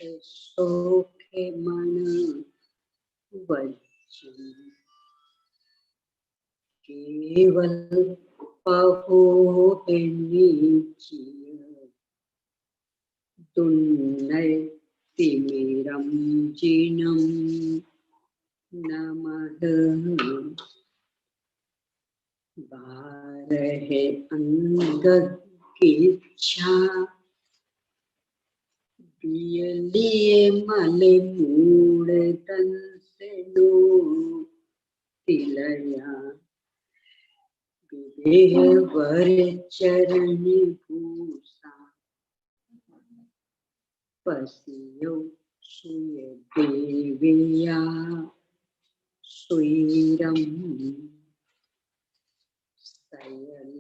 सोखे मन वचन केवल पहो नीचिय दुन्नय तिमिरम जिनम नमः बारहे अंग की इच्छा लिए मले मूड तन से नो तिलया विदेह वर चरणी भूषा पसियो सुय देविया सुरम सयल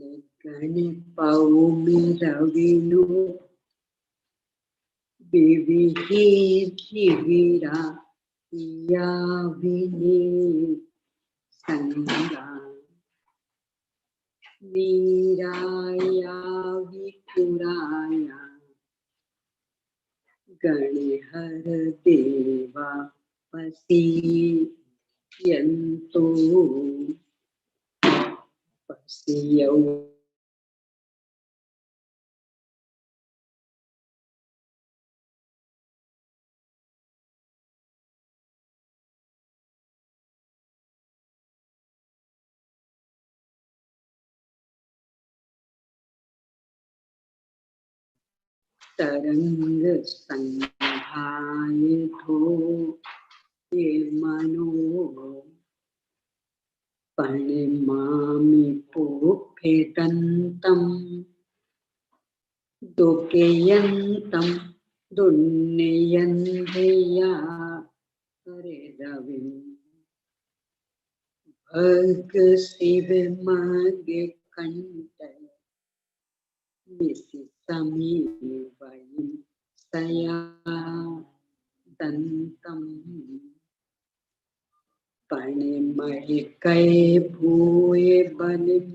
गण पौमी रविनो विविरा या विने संगा वीराया विपुराया गणहर देवा पसियन्तो पसियौ तरंग संघायितो ये मनो परिमामि पुफेतन्तं दुकेयन्तं दुन्नयन्धेया हरे रविं भग शिव मग कंठ मिसितमी वयं सया दंतं पणिमणिकै भूये बलिं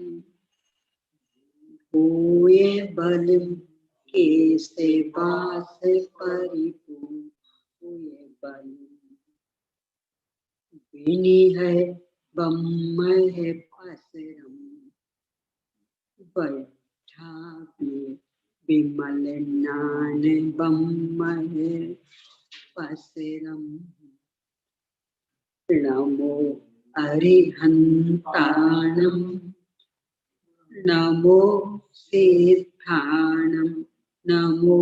केसे वास परिपूये बलिं विनि है बम्म है पसरम बैठा विमल नान बम्म है पसरम नमो अरिहंताणं नमो सिद्धाणं नमो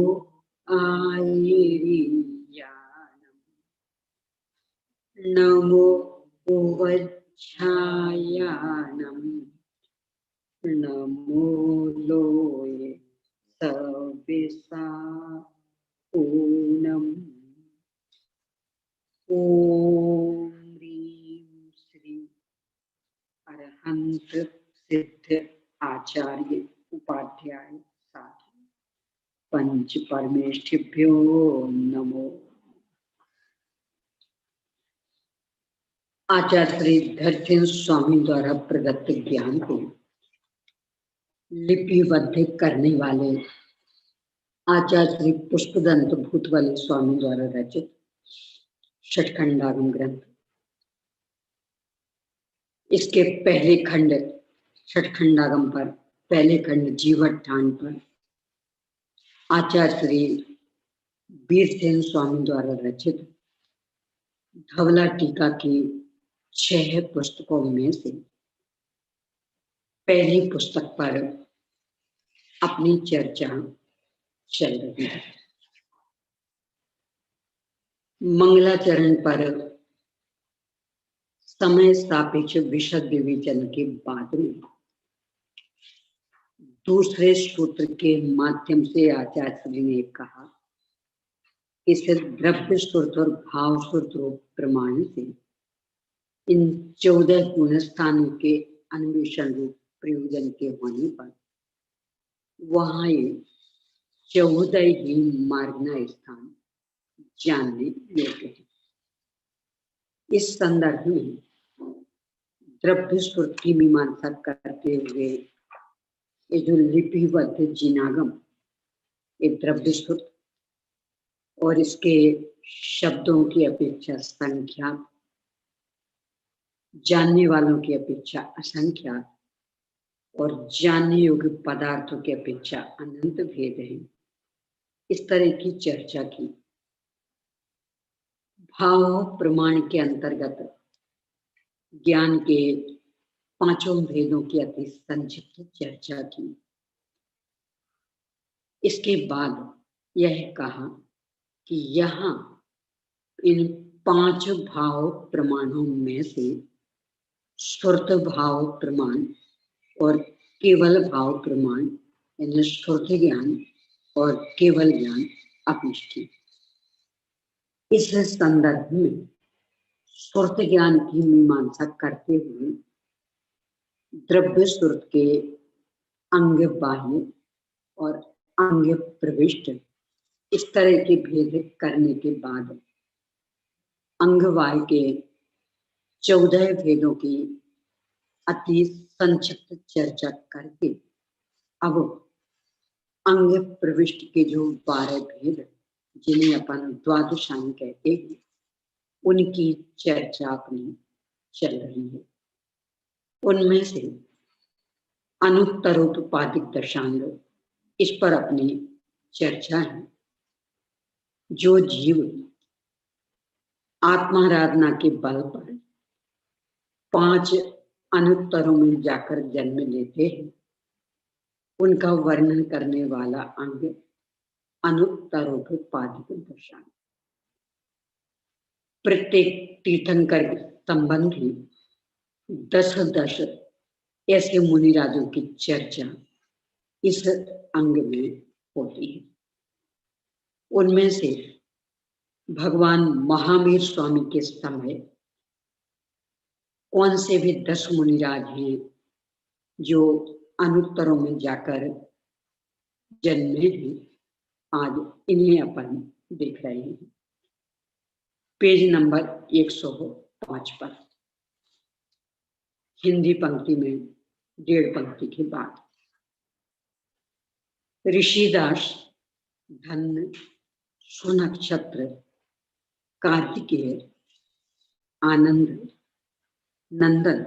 आयिरियाणं नमो उवच्छायाणं नमो लोये सविसा पूनम ओम ह्रीं श्री अरहंत सिद्ध आचार्य उपाध्याय साधु पंच परमेष्ठिभ्यो नमो। आचार्य श्री धरतीन स्वामी द्वारा प्रदत्त ज्ञान को लिपिबद्ध करने वाले आचार्य श्री पुष्पदंत भूतवाले स्वामी द्वारा रचित षटखंडागम ग्रंथ, इसके पहले खंड षटखंडागम पर, पहले खंड जीवठान पर आचार्य श्री वीरसेन स्वामी द्वारा रचित धवला टीका की 6 पुस्तकों में से पहली पुस्तक पर अपनी चर्चा चल रही है। मंगलाचरण पर समय सापेक्ष विशद विवेचन के बाद में दूसरे सूत्र के माध्यम से आचार्य श्री ने कहा कि सिर्फ द्रव्य सूत्र और भाव सूत्र प्रमाण से इन 14 गुणस्थानों के अन्वेषण रूप प्रयोजन के होने पर वहां 14 ही मार्गना स्थान जानने योग्य है। इस संदर्भ में द्रव्य सूत्र की मीमांसा करते हुए ये जो लिपिबद्ध जिनागम, ये द्रव्य सूत्र और इसके शब्दों की अपेक्षा संख्या, जानने वालों की अपेक्षा असंख्यात और जानने योग्य पदार्थों की अपेक्षा अनंत भेद है, इस तरह की चर्चा की। भाव प्रमाण के अंतर्गत ज्ञान के पांचों भेदों की अति संक्षिप्त चर्चा की। इसके बाद यह कहा कि यहाँ इन पांच भाव प्रमाणों में से श्रुत भाव प्रमाण और केवल भाव प्रमाण, यानी श्रुत ज्ञान और केवल ज्ञान अपनिष्ठ। इस संदर्भ में श्रुत ज्ञान की मीमांसा करते हुए द्रव्य श्रुत के अंग बाह्य और अंग प्रविष्ट इस तरह के भेद करने के बाद अंगवाय के 14 भेदों की अति संक्षिप्त चर्चा करके अब अंग प्रविष्ट के जो 12 भेद जिन्हें अपन द्वादशांग कहते हैं, उनकी चर्चा अपनी चल रही है। उनमें से अनुत्तरोत्पादिक दशांग, इस पर अपनी चर्चा है। जो जीव आत्माराधना के बल पर 5 अनुत्तरों में जाकर जन्म लेते हैं, उनका वर्णन करने वाला अंग अनुत्तरोत्पादिक दशांग। प्रत्येक तीर्थंकर संबंधी 10 ऐसे मुनिराजों की चर्चा इस अंग में होती है। उनमें से भगवान महावीर स्वामी के समय कौन से भी 10 मुनिराज हैं जो अनुत्तरों में जाकर जन्मे हैं, आज इन्हें अपन देख रहे हैं। पेज नंबर 105 पर हिंदी पंक्ति में 1.5 पंक्ति के बाद ऋषिदास, धन्य, सुनक्षत्र, कार्तिकेय, आनंद, नंदन,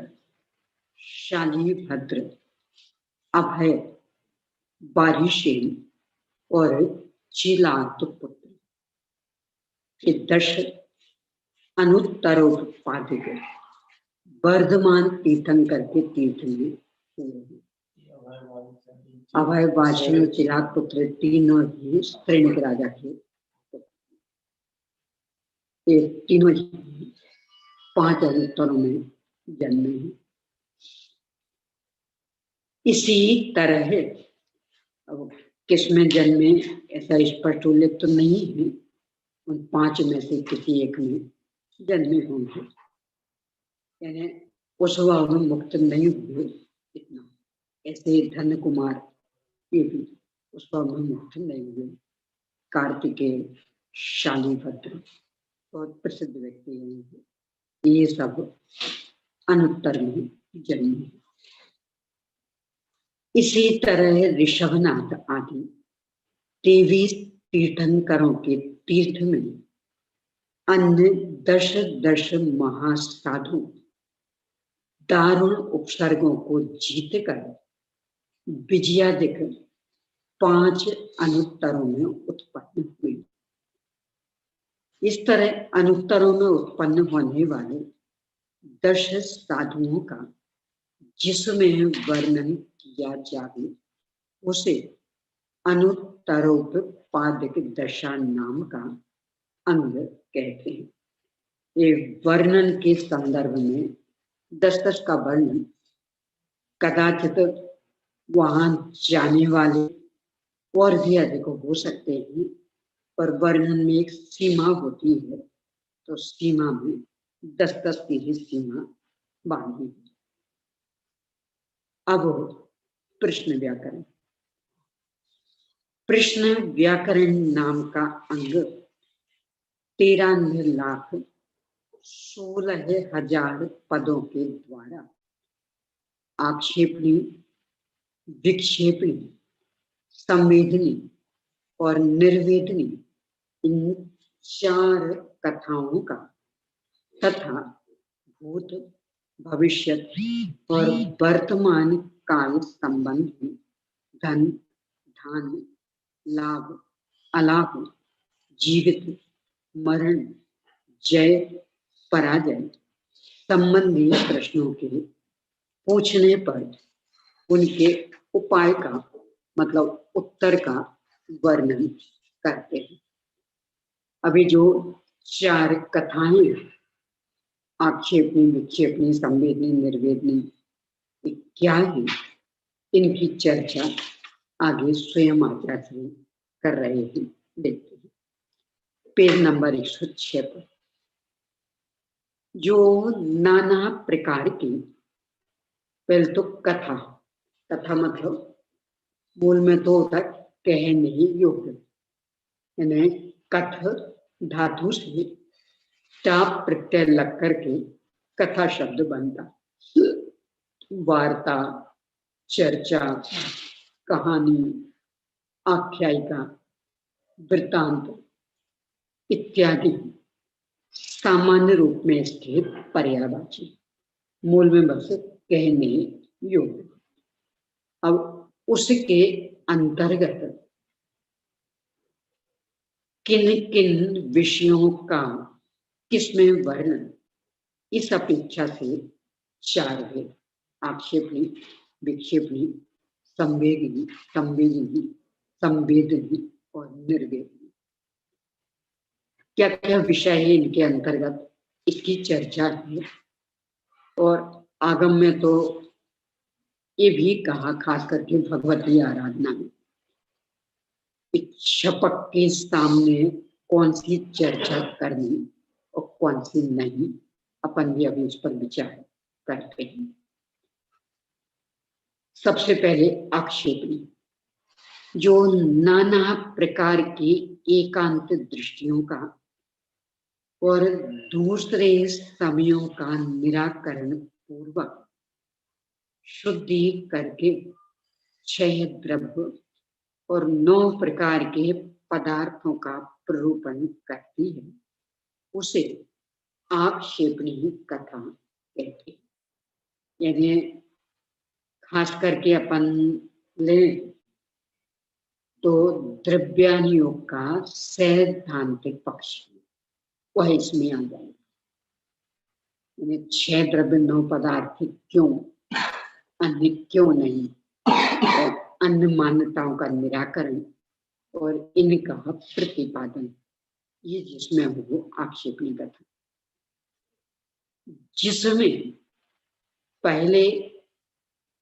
शालीभद्र, अभय, बारिशेन और चिलात पुत्र, ये 10 अनुत्तरोत्पादिक वर्धमान तीर्थंकर के तीर्थ में हुए। अभय, बारिशेन और चिलात पुत्र तीनों ही श्रेणी राजा के, ये तीनों 5 अनुत्तरों में जन्मे हैं। इसी तरह अब किसमें जन्मे ऐसा स्पष्ट उल्लेख तो नहीं है, उन 5 में से किसी एक में जन्मे होंगे, यानी उस भाव में मुक्त नहीं हुए इतना। ऐसे धन्य कुमार ये भी उस भाव में मुक्त नहीं हुए। कार्तिकेय, शालीभद्र बहुत प्रसिद्ध व्यक्ति हैं, ये सब अनुत्तर में जन्मे। इसी तरह ऋषभनाथ आदि 23 तीर्थंकरों के तीर्थ में अन्य 10 महासाधु दारुण उपसर्गों को जीतकर विजयादिक 5 अनुत्तरों में उत्पन्न हुए। इस तरह अनुत्तरों में उत्पन्न होने वाले 10 साधुओं का जिसमें वर्णन किया जाए उसे अनुत्तरोत्पादिक दशा नाम का अंग कहते हैं। ये वर्णन के संदर्भ में 10 का वर्णन कदाचित वहां जाने वाले और भी अधिक हो सकते हैं, पर वर्णन में एक सीमा होती है, तो सीमा में 10 की ही सीमा बांधी है। अब प्रश्न व्याकरण। प्रश्न व्याकरण नाम का अंग 13,16,000 पदों के द्वारा आक्षेपणी, विक्षेपणी, संवेदनी और निर्वेदनी इन 4 कथाओं का तथा भूत, भविष्य और वर्तमान काल संबंधी धन, धान, लाभ, अलाभ, जीवित, मरण, जय, पराजय संबंधी प्रश्नों के पूछने पर उनके उपाय का मतलब उत्तर का वर्णन करते हैं। अभी जो 4 कथाएं आक्षेपणी, विक्षेपणी, संवेदनी, निर्वेदनी क्या है, इनकी चर्चा आगे स्वयं आचार्य कर रहे हैं। देखते हैं पेज नंबर 106 पर। जो नाना प्रकार की, पहले तो कथा, कथा मतलब मूल में तो होता कहने योग्य, यानी कथ धातु से टाप प्रत्यय लग करके कथा शब्द बनता। वार्ता, चर्चा, कहानी, आख्यायिका, वृत्तांत इत्यादि सामान्य रूप में स्थित पर्यायवाची, मूल में बस कहने योग्य। अब उसके अंतर्गत किन किन विषयों का किसमें वर्णन, इस अपेक्षा से 4 है। आक्षेपणी, विक्षेपणी, संवेदनी, संवेदनी, संवेदनी और निर्वेदनी। क्या क्या विषय है इनके अंतर्गत, इसकी चर्चा है। और आगम में तो ये भी कहा, खास करके भगवती आराधना में, शपक के सामने कौन सी चर्चा करनी और कौन सी नहीं, अपन भी अभी उस पर विचार करते हैं। सबसे पहले आक्षेपणी, जो नाना प्रकार की एकांत दृष्टियों का और दूसरे समयों का निराकरण पूर्वक शुद्धि करके 6 द्रव्य और 9 प्रकार के पदार्थों का प्ररूपण करती है, उसे आक्षेपणी कथा कहते हैं। यानी खास करके अपन ले तो द्रव्यानुयोग का सैद्धांतिक पक्ष वह इसमें आ जाएगा। 6 द्रव्य 9 पदार्थ क्यों, अन्य क्यों नहीं, और अन्य मान्यताओं का निराकरण और इनका प्रतिपादन, ये जिसमें हो आक्षेपणी कथा, जिसमें पहले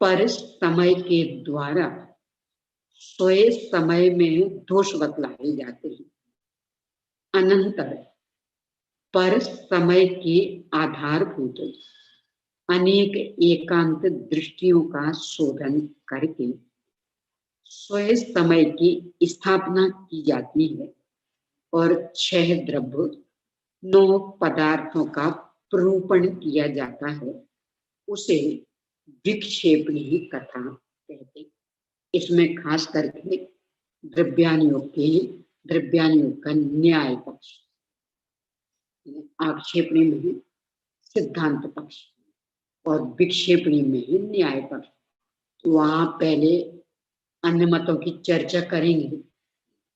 पर समय के द्वारा स्वयं समय में दोष बतलाए जाते हैं, अनंतर पर समय के आधारभूत अनेक एकांत दृष्टियों का शोधन करके स्वयं समय की स्थापना की जाती है और 6 द्रव्य 9 पदार्थों का प्ररूपण किया जाता है, उसे विक्षेपणी कथा कहते हैं। इसमें खास करके द्रव्यानुयोग का न्याय पक्ष, आक्षेपणी में सिद्धांत पक्ष और विक्षेपणी में न्याय पक्ष। वहां पहले अन्य मतों की चर्चा करेंगे,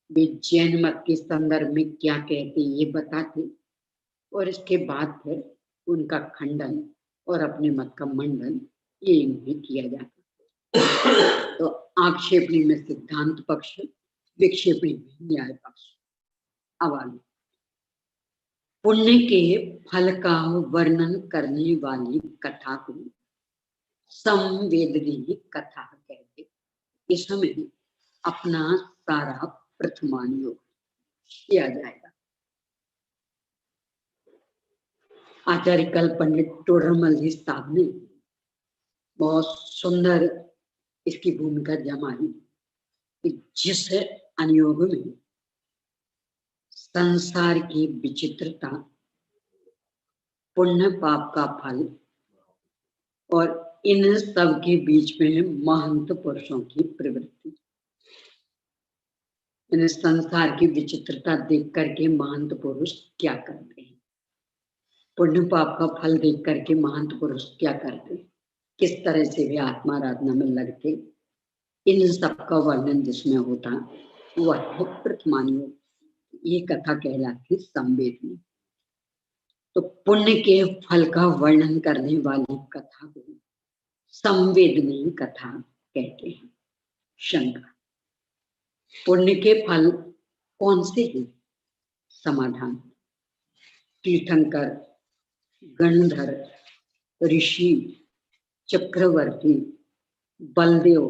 वे जैन मत के संदर्भ में क्या कहते ये बताते, और इसके बाद फिर उनका खंडन और अपने मत का मंडन ये इनमें किया जाता। तो आक्षेपणी में सिद्धांत पक्ष, विक्षेपणी में न्याय पक्ष। अब पुण्य के फल का वर्णन करने वाली कथा को संवेदनी कथा कहते। इसमें अपना सारा प्रथमानुयोग किया जाएगा। आचार्य कल पंडित टोडरमल जी साहब ने बहुत सुंदर इसकी भूमिका जमाई कि जिस अनुयोग में संसार की विचित्रता, पुण्य पाप का फल और इन सब के बीच में महंत पुरुषों की प्रवृत्ति, इन संसार की विचित्रता देख करके महंत पुरुष क्या करते हैं, पुण्य पाप का फल देख करके महंत पुरुष क्या करते हैं, किस तरह से वे आत्माराधना में लगते, इन सब का वर्णन जिसमें होता वह है प्रथमानुयोग। ये कथा कहलाती है संवेदनी। तो पुण्य के फल का वर्णन करने वाली कथा को संवेदनी कथा कहते हैं। शंका, पुण्य के फल कौन से हैं? समाधान, तीर्थंकर, गणधर, ऋषि, चक्रवर्ती, बलदेव,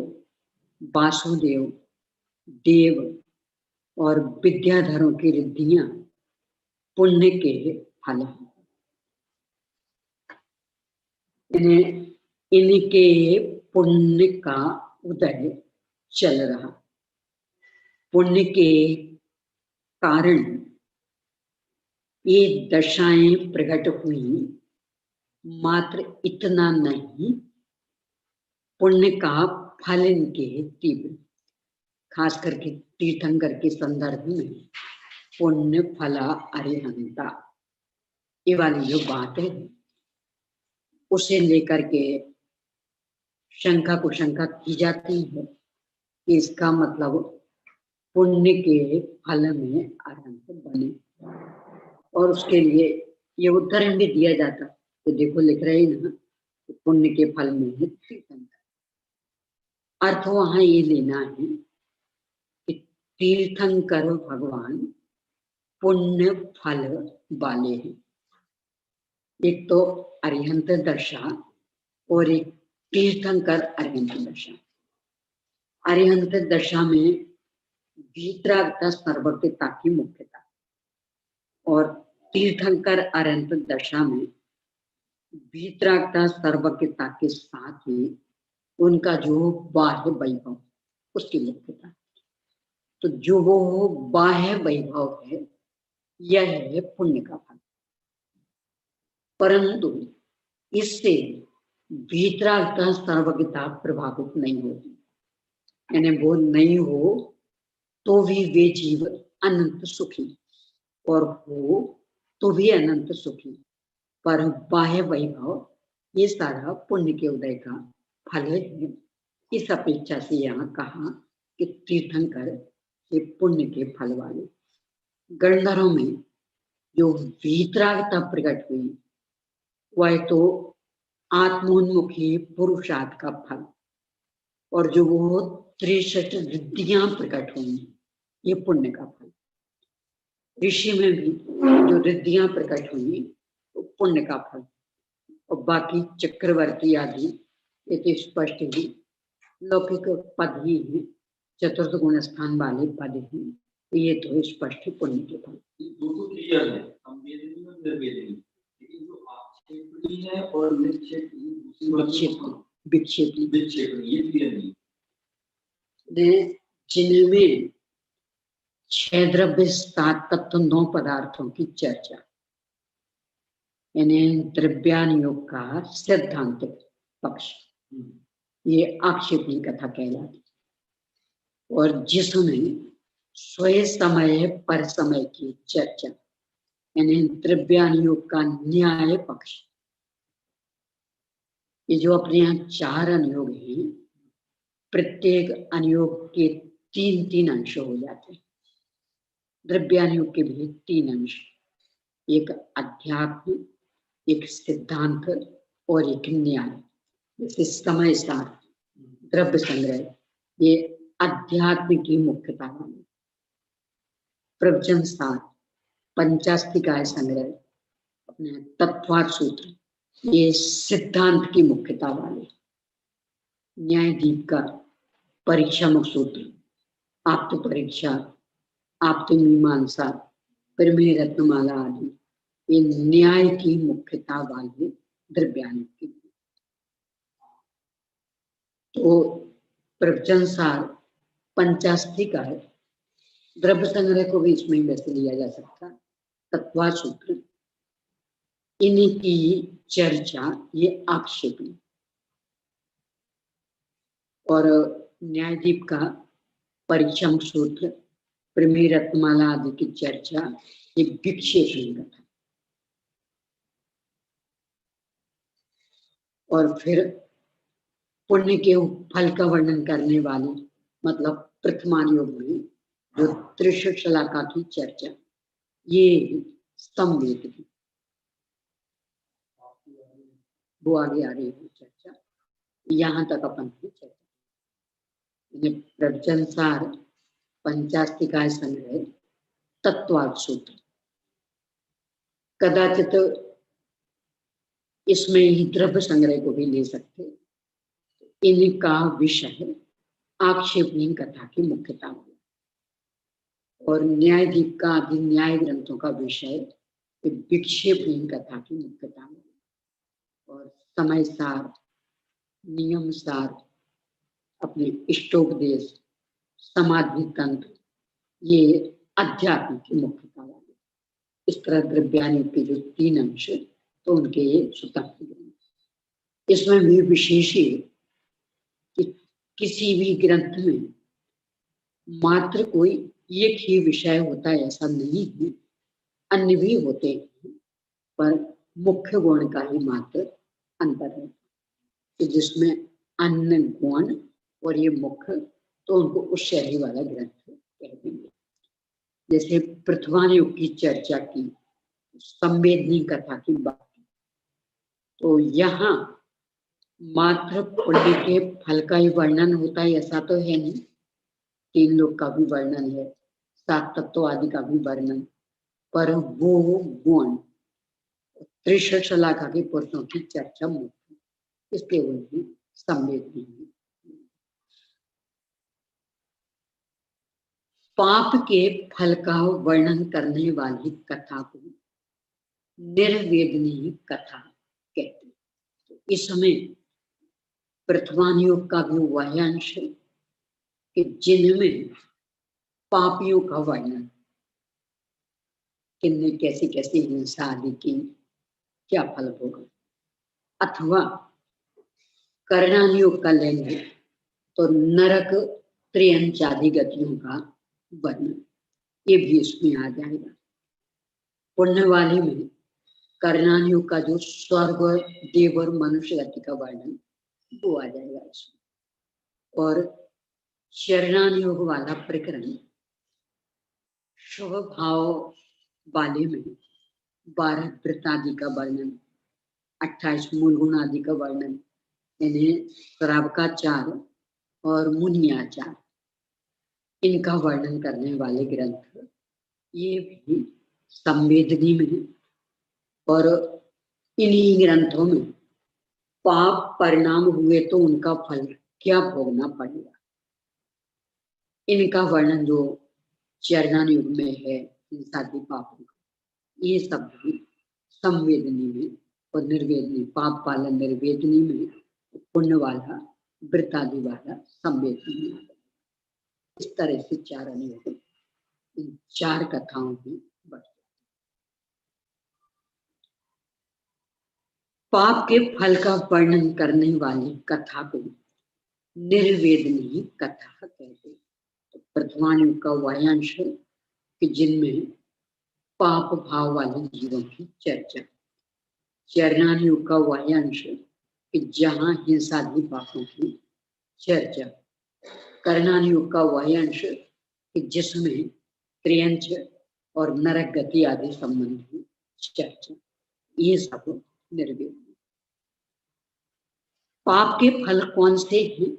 वासुदेव, देव और विद्याधरों की रिद्धियां पुण्य के फल हैं। इनके पुण्य का उदय चल रहा, पुण्य के कारण ये दशाएं प्रकट हुई। मात्र इतना नहीं, पुण्य का फल इनके तीव्र, खास करके तीर्थंकर के संदर्भ में पुण्य फला अरिहंता, ये वाली जो बात है उसे लेकर के शंका कुशंका की जाती है कि इसका मतलब पुण्य के फल में अरहंत बने, और उसके लिए ये उदाहरण भी दिया जाता तो देखो लिख रहे हैं ना, पुण्य के फल में है तीर्थंकर। अर्थ वहां ये लेना है कि तीर्थंकर भगवान पुण्य फल वाले हैं। एक तो अरिहंत दशा और एक तीर्थंकर अरिहंत दशा। अरिहंत दशा में वीतरागता सर्वज्ञता की मुख्यता, और तीर्थंकर अरिहंत दशा में वीतरागता सर्वज्ञता के साथ ही उनका जो बाह्य वैभव उसकी मुख्यता। तो जो वो बाह्य वैभव है यह है पुण्य का फल, परंतु इससे वीतरागता सर्वज्ञता प्रभावित नहीं होती। यानी वो नहीं हो तो भी वे जीव अनंत सुखी, और हो तो भी अनंत सुखी, पर बाह्य वैभव ये सारा पुण्य के उदय का फल है। इस अपेक्षा से यहाँ कहा कि तीर्थंकर ये पुण्य के फल वाले। गणधरों में जो वीतरागता प्रकट हुई वह तो आत्मोन्मुखी पुरुषार्थ का फल, और जो वो 63 रिद्धियां प्रकट हुई ये पुण्य का फल। ऋषि में भी जो रिद्धियां प्रकट हुई तो पुण्य का फल, और बाकी चक्रवर्ती आदि ये तो स्पष्ट ही लौकिक पद ही है, चतुर्थ गुण स्थान वाले पद ही, ये तो स्पष्ट ही पुण्य के फल। है और जिनमें 6 द्रव्य 7 तत्व 9 पदार्थों की चर्चा, यानी द्रव्यानुयोग का सिद्धांतिक पक्ष, ये आक्षेपी कथा कहलाती, और जिसमें स्वयं समय पर समय की चर्चा, यानी द्रव्यानुयोग का न्याय पक्ष। ये जो अपने यहाँ 4 अनुयोग हैं, प्रत्येक अनुयोग के 3-3 अंश हो जाते हैं। द्रव्यानुयोग के भी 3 अंश, एक अध्यात्म, एक सिद्धांत और एक न्याय। जैसे समय सार, द्रव्य संग्रह, ये अध्यात्म की मुख्यता वाले। प्रवचन सार, पंचास्तिकाय संग्रह, अपने तत्वार्थ सूत्र, ये सिद्धांत की मुख्यता वाले। न्यायदीप का परीक्षामुख सूत्र, आप्त परीक्षा, आप्त मीमांसा, प्रमेय रत्नमाला आदि ये न्याय की मुख्यता वाले द्रव्यानुयोग की। तो प्रवचन सार, पंचास्तिकाय, द्रव्य संग्रह को भी इसमें वैसे लिया जा सकता, तत्वार्थ सूत्र, इनकी चर्चा ये आक्षेपी, और न्यायदीप का परीक्षामुख सूत्र, प्रमेय रत्नमाला आदि की चर्चा ये विक्षेपण कथा, और फिर पुण्य के फल का वर्णन करने वाली मतलब प्रथमान योग में जो त्रिशलाका की चर्चा, ये संवेद की, वो आगे आ रही है चर्चा। यहाँ तक अपन की चर्चा प्रवचन सार पंचास्तिकाय संग्रह तत्वार्थ सूत्र। कदाचित इसमें ही द्रव्य संग्रह को भी ले सकते। इनका विषय आक्षेपहीन कथा की मुख्यता हो, और न्यायाधीप का आदि न्याय ग्रंथों का विषय विक्षेपहीन कथा की मुख्यता हो, और समय सार, नियम सार, अपने इष्टोपदेश, समाधि तंत्र, ये अध्यात्म की मुख्यता वाले। इस तरह द्रव्यानि के जो 3 अंश, तो उनके ये स्वतंत्र ग्रंथ। इसमें भी विशेष कि किसी भी ग्रंथ में मात्र कोई एक ही विषय होता है ऐसा नहीं है, अन्य भी होते हैं, पर मुख्य गुण का ही मात्र अंतर है, तो जिसमें अन्य गुण और ये मुख्य, तो उनको उस शैली वाला ग्रंथ कह देंगे। जैसे पृथ्वान युग की चर्चा की, संवेदनी कथा की बात, तो यहाँ मात्र पुण्य के फल का ही वर्णन होता है ऐसा तो है नहीं, 3 लोक का भी वर्णन है, 7 तत्व आदि का भी वर्णन, पर वो गुण त्रिशलाका के पुरुषों की चर्चा मुख्य, इसके उनकी संवेदनी है। पाप के फल का वर्णन करने वाली कथा को निर्वेदनी कथा कहते हैं। तो इस समय प्रथमान योग का भी वह अंश है कि जिनमें पापियों का वर्णन, किनने कैसी कैसी हिंसा आदि की, क्या फल होगा, अथवा कर्णान योग का लेंगे तो नरक त्रियंच आदि गतियों का वर्णन, ये भी इसमें आ जाएगा। पुण्य वाले में कर्णान योग का जो स्वर्ग, देव और मनुष्य गति का वर्णन, वो आ जाएगा इसमें। और शरणान योग वाला प्रकरण शुभ भाव वाले में 12 व्रत आदि का वर्णन, 28 मूल गुण आदि का वर्णन, इन्हें श्रावकाचार और मुनियाचार, इनका वर्णन करने वाले ग्रंथ, ये भी संवेदनी में, और इन्हीं ग्रंथों में पाप परिणाम हुए तो उनका फल क्या भोगना पड़ेगा, इनका वर्णन जो चरणान युग में है, इन साधी पापों का, ये सब भी संवेदनी में और निर्वेदनी, पाप वाला निर्वेदनी में, पुण्य वाला वृत्तादि वाला संवेदनी में। इस तरह से 4 अनुयोग इन 4 कथाओं में बढ़। पाप के फल का वर्णन करने वाली कथा को निर्वेदनी कथा कहते हैं। तो प्रथमान युग का वह अंश है कि जिनमें पाप भाव वाले जीवों की चर्चा, चरणान युग का वह अंश कि जहाँ हिंसादी पापों की चर्चा, कर्णान युग का वह अंश कि जिसमें त्रियंच और नरक गति आदि संबंधी चर्चा, ये सब निर्वेद। पाप के फल कौन से हैं?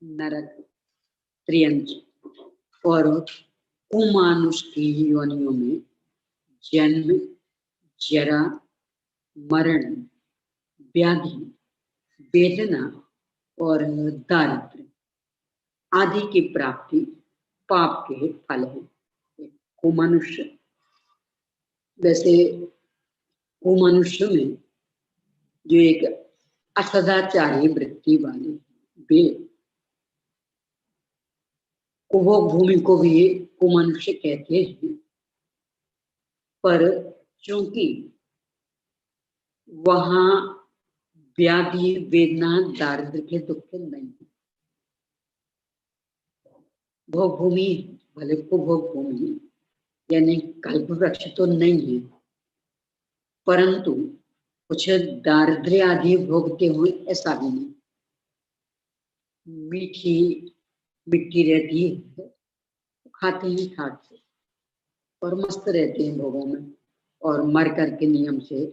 नरक, त्रियंच और कुमानुष की योनियों में जन्म, जरा, मरण, व्याधि, वेदना और दारिद्र्य आदि की प्राप्ति पाप के फल है। कुमनुष्य, वैसे कुमनुष्य में जो एक असदाचारी वृत्ति वाले, वे उपभोग भूमि को भी कुमनुष्य कहते हैं, पर चूंकि वहां व्याधि, वेदना, दारिद्र्य के दुख नहीं, भोग भूमि भले उपभोग भूमि यानी कल्प वृक्ष तो नहीं है, परंतु कुछ दारिद्र्य आदि भोगते हुए ऐसा भी नहीं। मीठी मिट्टी रहती है, खाते हैं ठाट से और मस्त रहते हैं भोगों में, और मर कर के नियम से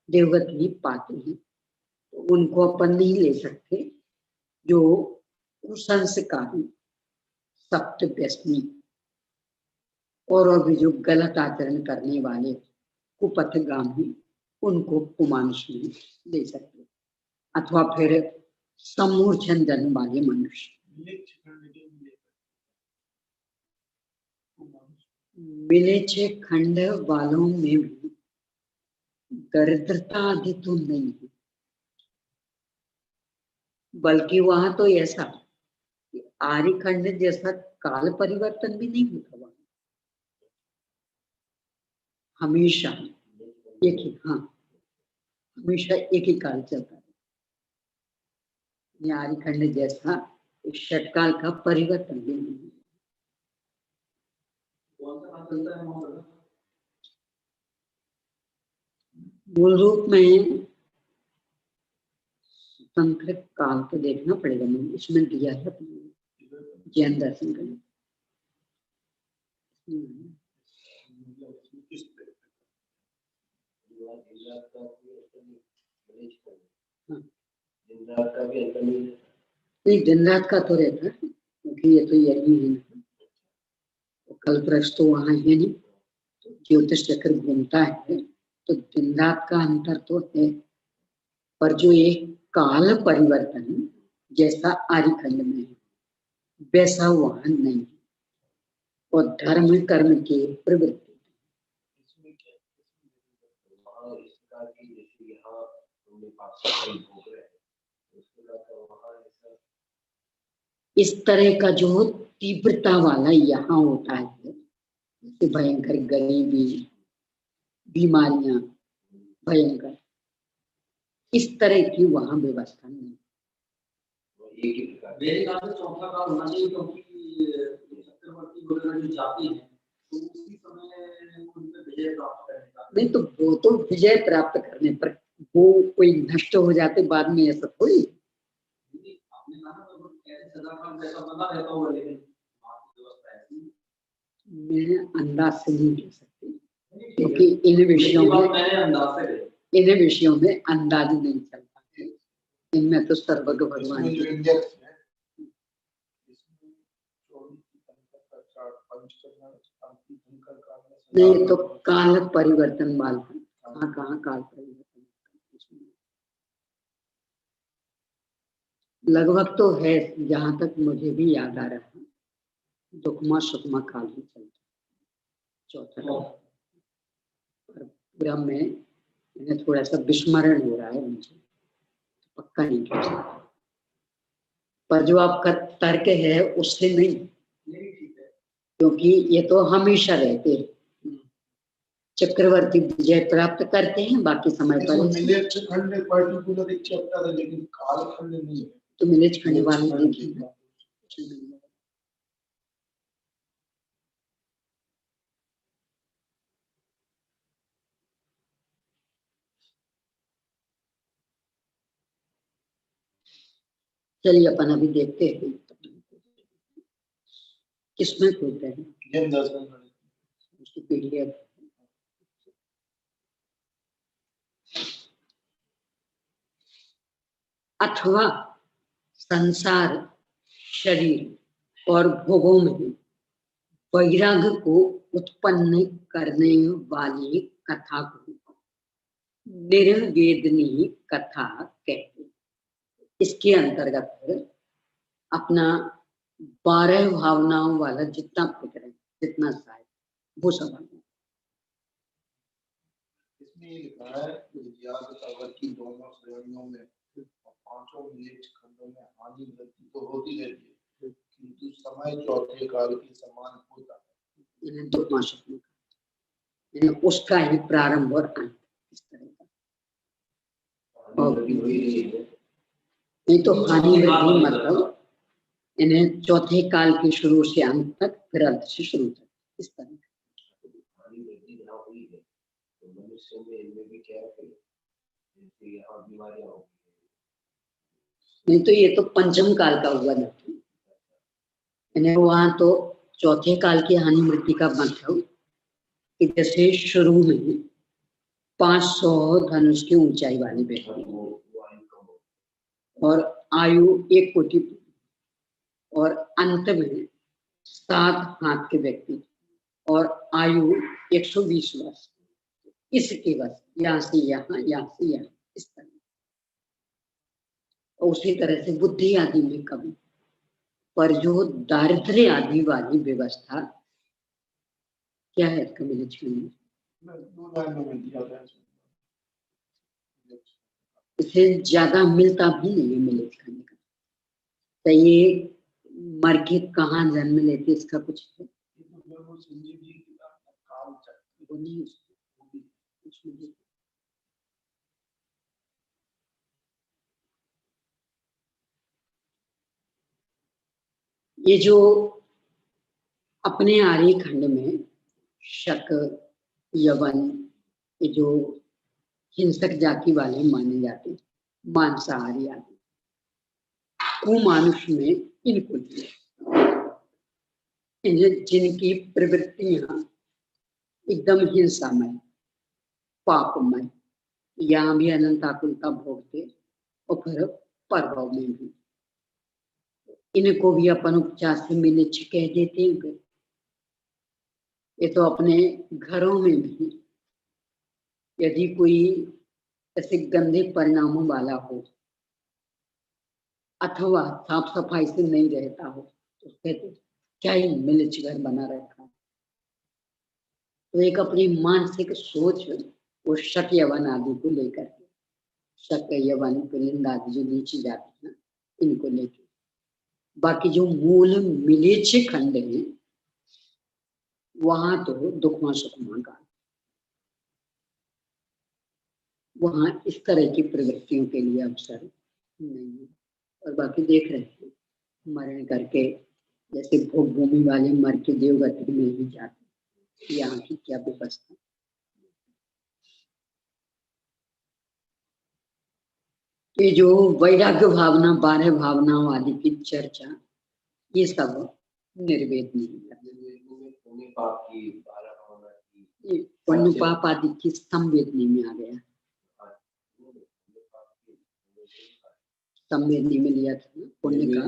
देवगति पाते हैं। तो उनको अपन नहीं ले सकते जो कुसंस्कारी सप्त व्यसनी और भी जो गलत आचरण करने वाले कुपथगामी, उनको कुमानुष नहीं ले सकते, अथवा फिर समूर्छन जन्म वाले मनुष्य। मिले छे खंड वालों में भी दरिद्रता आदि तो नहीं है, बल्कि वहां तो ऐसा आर्य खंड जैसा काल परिवर्तन भी नहीं होता वहां, हमेशा एक ही, हाँ हमेशा एक ही काल चलता है। आर्य खंड जैसा षटकाल का परिवर्तन भी नहीं है। मूल रूप में तंत्र काल को देखना पड़ेगा, मैं इसमें दिया है जैन दर्शन का। नहीं, दिन रात का तो रहता है, क्योंकि ये तो यज्ञ है ना, कल्पवृक्ष तो वहां है नहीं, तो ज्योतिष चक्र घूमता है, तो दिन रात का अंतर तो है, पर जो एक काल परिवर्तन जैसा आर्यखंड में है वैसा वहां नहीं, और धर्म कर्म के प्रवृत्ति। इस तरह का जो तीव्रता वाला यहाँ होता है, जैसे भयंकर गरीबी, बीमारियां भयंकर, इस तरह की वहां व्यवस्था नहीं। मेरे ख्याल से चौथा काल होना चाहिए, क्योंकि चक्रवर्ती वगैरह जो जाते हैं तो उसी समय उन पे विजय प्राप्त करने का। नहीं तो वो तो विजय प्राप्त करने पर वो कोई नष्ट हो जाते बाद में, ऐसा थोड़ी। आपने कहा तो कैसे सदाकाल जैसा बना रहता होगा, लेकिन मैं अंदाज से नहीं कह सकती, क्योंकि इन विषयों में अंदाज नहीं चलता है, इनमें तो सर्वज्ञ भगवान। नहीं तो काल परिवर्तन वाला, कहाँ काल परिवर्तन, लगभग तो है, जहां तक मुझे भी याद आ रहा है, दुखमा सुखमा काल ही चलता चौथा। पूरा में इन्हें थोड़ा सा विस्मरण हो रहा है मुझे, पक्का नहीं कह सकता, पर जो आपका तर्क है उससे नहीं, क्योंकि ये तो हमेशा रहते हैं, चक्रवर्ती विजय प्राप्त करते हैं, बाकी समय पर मिलेच्छ खंड पर्टिकुलर एक चैप्टर है, लेकिन कालखंड नहीं है, तो मिलेच्छ खंड वाले देखिए। चलिए अपन अभी देखते हैं किसमें खोलते हैं, उसकी पीडीएफ। अथवा संसार, शरीर और भोगों में वैराग्य को उत्पन्न करने वाली कथा को निर्वेदनीय कथा कहते हैं। इसके अंतर्गत अपना 12 भावनाओं वाला जितना प्रकरण, जितना साहित्य, वो सब इसमें लिखा है कि दोनों श्रेणियों में पांचों खंडों में हानि वृद्धि तो होती रहती है, किंतु समय चौथे काल के समान होता है। इन्हें तो इन्हें उसका ही प्रारंभ और अंत इस तरह का, नहीं तो हानि वृद्धि मतलब इन्हें चौथे काल के शुरू से अंत तक फिर अंत से शुरू तक इस तरह। नहीं तो ये तो पंचम काल का हुआ ना, वहां तो चौथे काल की हानि मृत्यु का मतलब कि जैसे शुरू में 500 धनुष की ऊंचाई वाली व्यक्ति और आयु 1 कोटि और अंत में 7 हाथ के व्यक्ति और आयु 120 वर्ष, इसके बस यहाँ से यहाँ, यहाँ से यहाँ, इस तरह। और उसी तरह से बुद्धि आदि में कभी, पर जो दारिद्र्य आदि वाली व्यवस्था क्या है इसका मिलने इसे ज्यादा मिलता भी नहीं है मिलेज खाने का। तो ये मर के कहाँ जन्म लेते इसका कुछ है? ये जो अपने आर्य खंड में शक, यवन, ये जो हिंसक जाति वाले माने जाते, मांसाहारी आदि, कुमानुष में इनको जिनकी प्रवृत्तियां एकदम हिंसामय, पापमय, यहाँ भी अनंताकुलता भोगते और फिर परभव में भी, इनको भी अपन उपचार से मिलिच कह देते हैं। ये तो अपने घरों में भी यदि कोई ऐसे गंदे परिणामों वाला हो अथवा साफ सफाई से नहीं रहता हो तो कहते क्या ही मिलिच घर बना रखा। तो एक अपनी मानसिक सोच वो शक यवन आदि को लेकर के, शक यवन पुलिंद आदि जो नीची जाती है इनको लेकर, बाकी जो मूल मिलेच्छ खंड है वहां तो दुखमा सुखमा का, वहां इस तरह की प्रवृत्तियों के लिए अवसर नहीं है। और बाकी देख रहे हैं मरण करके जैसे भोग भूमि वाले मर के देवगति में ही जाते, यहाँ की क्या व्यवस्था। ये जो वैराग्य भावना, 12 भावनाओं आदि की चर्चा, ये सब निर्वेद नहीं है, पुण्य पाप आदि की संवेदनी में आ गया, संवेदनी में लिया था पुण्य का,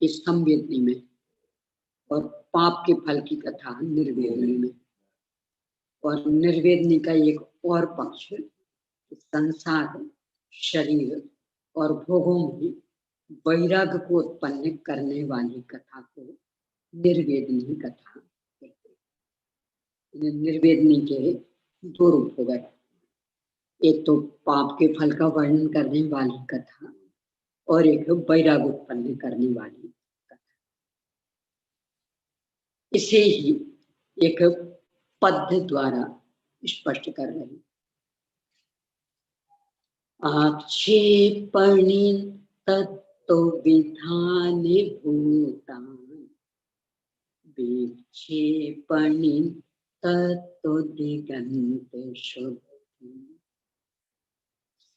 इस संवेदनी में, और पाप के फल की कथा निर्वेदनी में। और निर्वेदनी का एक और पक्ष संसार, शरीर और भोगों में वैराग्य को उत्पन्न करने वाली कथा को निर्वेदनी कथा कहते हैं। निर्वेदनी के 2 रूप हो गए, एक तो पाप के फल का वर्णन करने वाली कथा और एक वैराग्य उत्पन्न करने वाली कथा। इसे ही एक पद द्वारा स्पष्ट कर रहे हैं। आक्षेपणी तत्तो विधान भूतान, विक्षेपणी तत्तो दिगंत शुद्धि,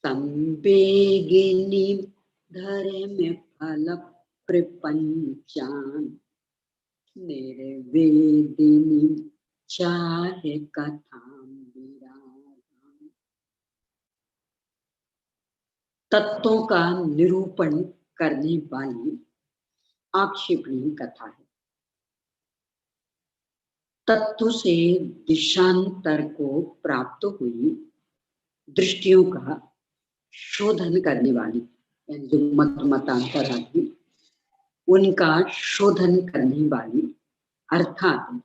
संवेगिनी धर्म फल प्रपंचान, निर्वेदिनी चाहे कथाम विराजमान। तत्वों का निरूपण करने वाली आक्षेपणी कथा है। तत्व से दिशांतर को प्राप्त हुई दृष्टियों का शोधन करने वाली, यानी जो मतांतर आदि उनका शोधन करने वाली, अर्थात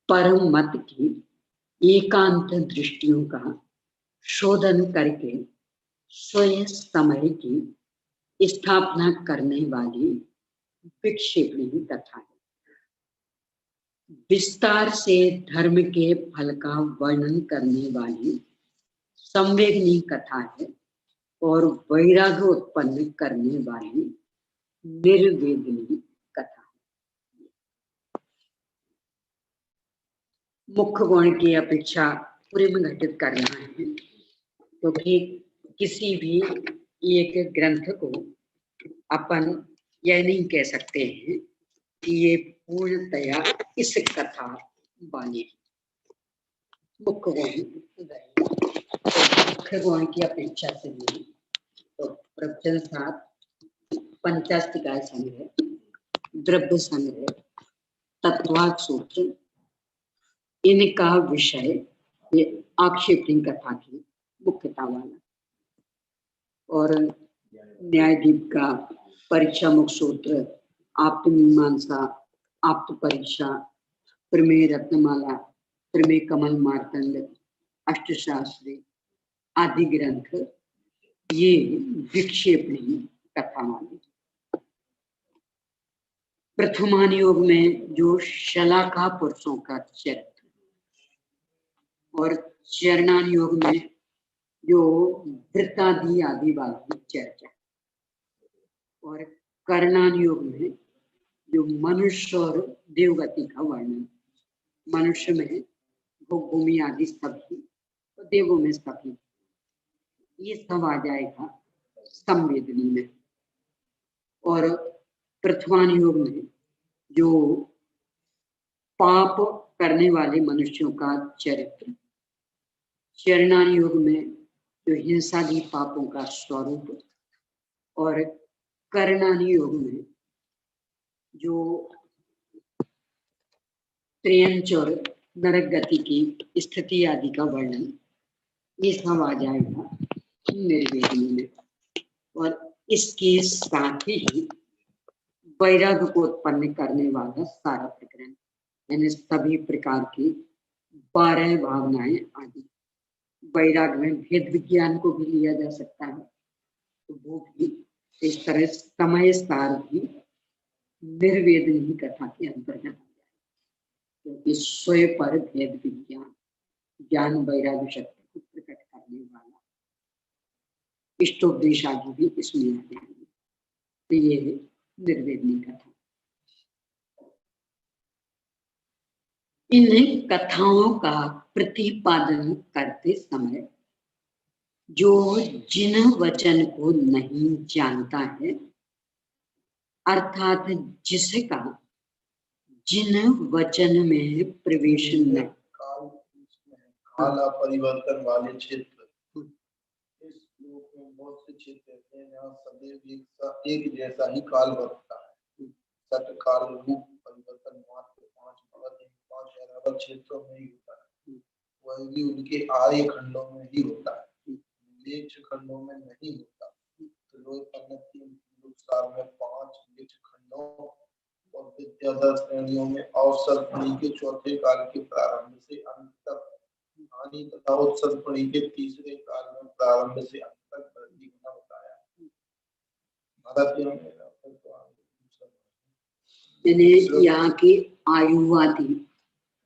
परम मत की एकांत दृष्टियों का शोधन करके स्वयं समय की स्थापना करने वाली विक्षेपणी कथा है। विस्तार से धर्म के फल का वर्णन करने वाली संवेदनी कथा है और वैराग्य उत्पन्न करने वाली निर्वेदनी कथा। मुख्य गुण की अपेक्षा पूरे में घटित करना है, क्योंकि किसी भी एक ग्रंथ को अपन यह नहीं कह सकते हैं कि ये पूर्णतया इस कथा वाली मुख्य गुण की अपेक्षा से भी तो प्रवचन साथ पंचास्तिकाय संग्रह, द्रव्य संग्रह, तत्वार्थ सूत्र, इनका विषय ये आक्षेपणी कथा की मुख्यता वाला, और न्यायदीप का परीक्षा मुख्य सूत्र, आप्त मीमांसा, आप्त परीक्षा, प्रमेय रत्नमाला, प्रमेय कमल मार्तंड, अष्टशास्त्री आदि ग्रंथ ये विक्षेपणी कथा वाली। प्रथमान योग में जो शलाका पुरुषों का चरित्र, और चरणान योग में जो वृत्तादि आदि वाली चर्चा, और कर्णान योग में जो मनुष्य और देवगति का वर्णन, मनुष्य में भूमि आदि सभी तो देवों में सभी, ये सब आ जाएगा संवेदनी में। और प्रथमान योग में जो पाप करने वाले मनुष्यों का चरित्र, चरणान योग में जो हिंसादी पापों का स्वरूप, और कर्णान योग में जो त्रियंच और नरक गति की स्थिति आदि का वर्णन, ये सब आ जाएगा निर्वेदनी में। और इसके साथ ही वैराग्य को उत्पन्न करने वाला सारा प्रकरण, यानी सभी प्रकार की 12 भावनाएं आदि। वैराग्य में भेद विज्ञान को भी लिया जा सकता है, तो वो भी इस तरह समय सार भी निर्वेदनी कथा के अंतर्गत, क्योंकि स्वयं पर भेद विज्ञान, ज्ञान वैराग्य शक्ति को प्रकट करने वाला इष्टोपदेश आदि भी इसमें आ जाएंगे। तो ये निर्वेदनी कथा। इन कथाओं का प्रतिपादन करते समय जो जिन वचन को नहीं जानता है, अर्थात जिसका जिन वचन में प्रवेश न, काला परिवर्तन वाले क्षेत्र, इस लोक में बहुत से क्षेत्र ऐसे हैं जहाँ सदैव एक जैसा ही काल बदलता है। सत काल रूप परिवर्तन मात्र 5 अलग क्षेत्रों में ही होता है, वह भी उनके आर्य खंडों में ही होता है, लेक्ष खंडों में नहीं होता। तो में 5 लेक्ष खंडों और विद्याधर श्रेणियों में अवसर पढ़ी के चौथे काल के प्रारंभ से अंत तक हानि तथा उत्सव पढ़ी के तीसरे काल में प्रारंभ से अंत तक वृद्धि होना बताया। यहाँ की आयु आदि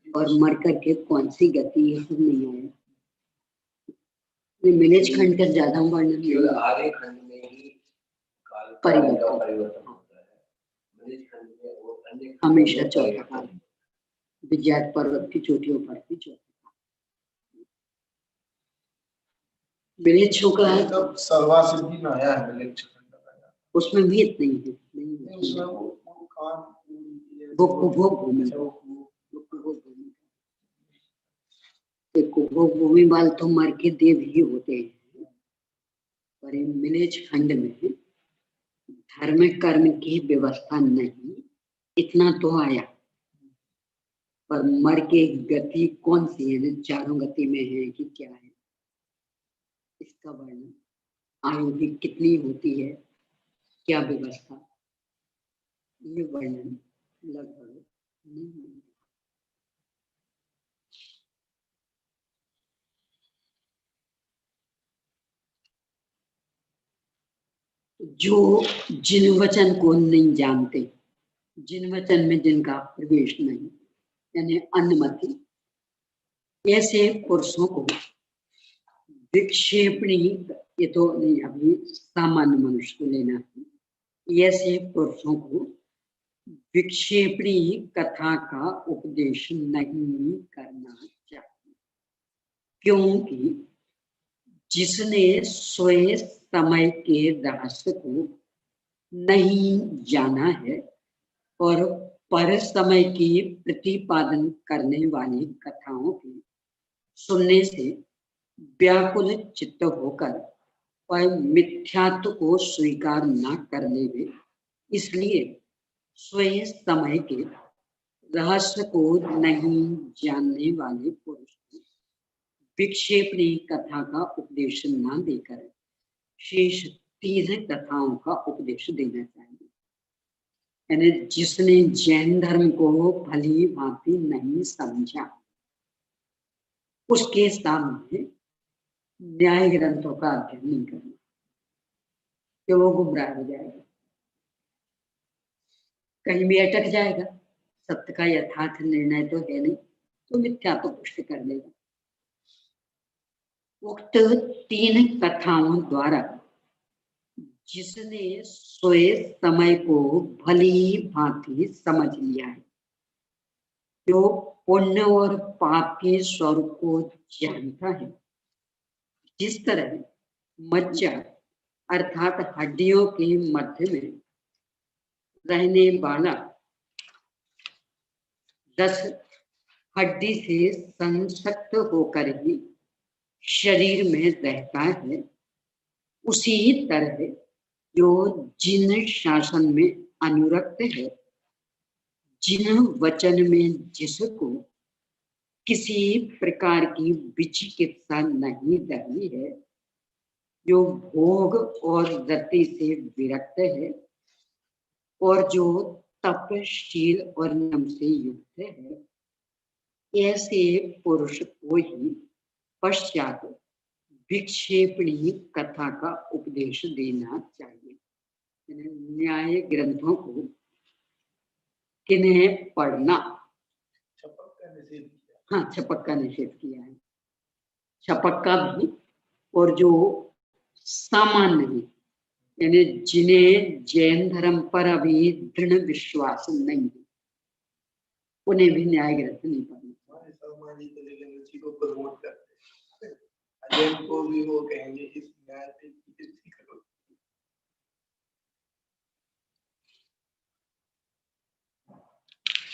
और मरकर के कौन सी गति, ये सब नहीं आया। मिलेज खंड का ज्यादा वर्णन केवल आर्य खंड में ही काल परिवर्तन होता है। मिलेज खंड में वो अन्य हमेशा चौथा काल, विजयात पर्वत की चोटियों पर भी चौथा काल। मिलेच्छों का तब सर्वा सिद्धि में आया है मिलेच्छ खंड का, उसमें भी इतना ही है, नहीं उसमें वो भोग भूमि, भूमि वाल तो मर के देव ही होते हैं, पर मिलेज खंड में धर्म कर्म की व्यवस्था नहीं, इतना तो आया। पर मर के गति कौन सी है, चारों गति में है कि क्या है, इसका वर्णन, आयु भी कितनी होती है, क्या व्यवस्था, ये वर्णन लगभग नहीं है। जो जिन वचन को नहीं जानते, जिन वचन में जिनका प्रवेश नहीं, यानी अनुमति, ऐसे पुरुषों को विक्षेपणी, ये तो नहीं, अभी सामान्य मनुष्य को लेना है, ऐसे पुरुषों को विक्षेपणी कथा का उपदेश नहीं करना चाहिए, क्योंकि जिसने स्वयं समय के रहस्य को नहीं जाना है और पर समय की प्रतिपादन करने वाली कथाओं की सुनने से व्याकुल चित्त होकर और मिथ्यात्व को स्वीकार न कर लेवे, इसलिए स्वयं समय के रहस्य को नहीं जानने वाले पुरुष को विक्षेपणी कथा का उपदेश न देकर शेष 3 कथाओं का उपदेश देना चाहिए। यानी जिसने जैन धर्म को भली भांति नहीं समझा, उसके सामने न्याय ग्रंथों का अध्ययन नहीं करना, कि वो गुमराह हो जाएगा, कहीं भी अटक जाएगा, सत्य का यथार्थ निर्णय तो है नहीं, तो मिथ्या तो पुष्ट कर लेगा। उक्त 3 कथाओं द्वारा जिसने स्वयं समय को भली भांति समझ लिया है, जो पुण्य और पाप के स्वरूप को जानता है, जिस तरह मज्जा अर्थात हड्डियों के मध्य में रहने वाला रस हड्डी से संसक्त होकर ही शरीर में रहता है, उसी तरह जो जिन शासन में अनुरक्त है, जिन वचन में जिसको किसी प्रकार की विचिकित्सा नहीं रही है, जो भोग और रति से विरक्त है और जो तपशील और नियम से युक्त है, ऐसे पुरुष को ही पश्चात विक्षेपणी कथा का उपदेश देना चाहिए। न्याय ग्रंथों को किन्हें पढ़ना, छपक का निषेध किया। हाँ, छपक का निषेध किया है, छपक का भी, और जो सामान्य है, यानी जिन्हें जैन धर्म पर अभी दृढ़ विश्वास नहीं है, उन्हें भी न्याय ग्रंथ नहीं पढ़ना। सामान्य तो लेकिन उसी को प्रमोट करते हैं, अजैन को भी वो कहेंगे इस न्याय से करो।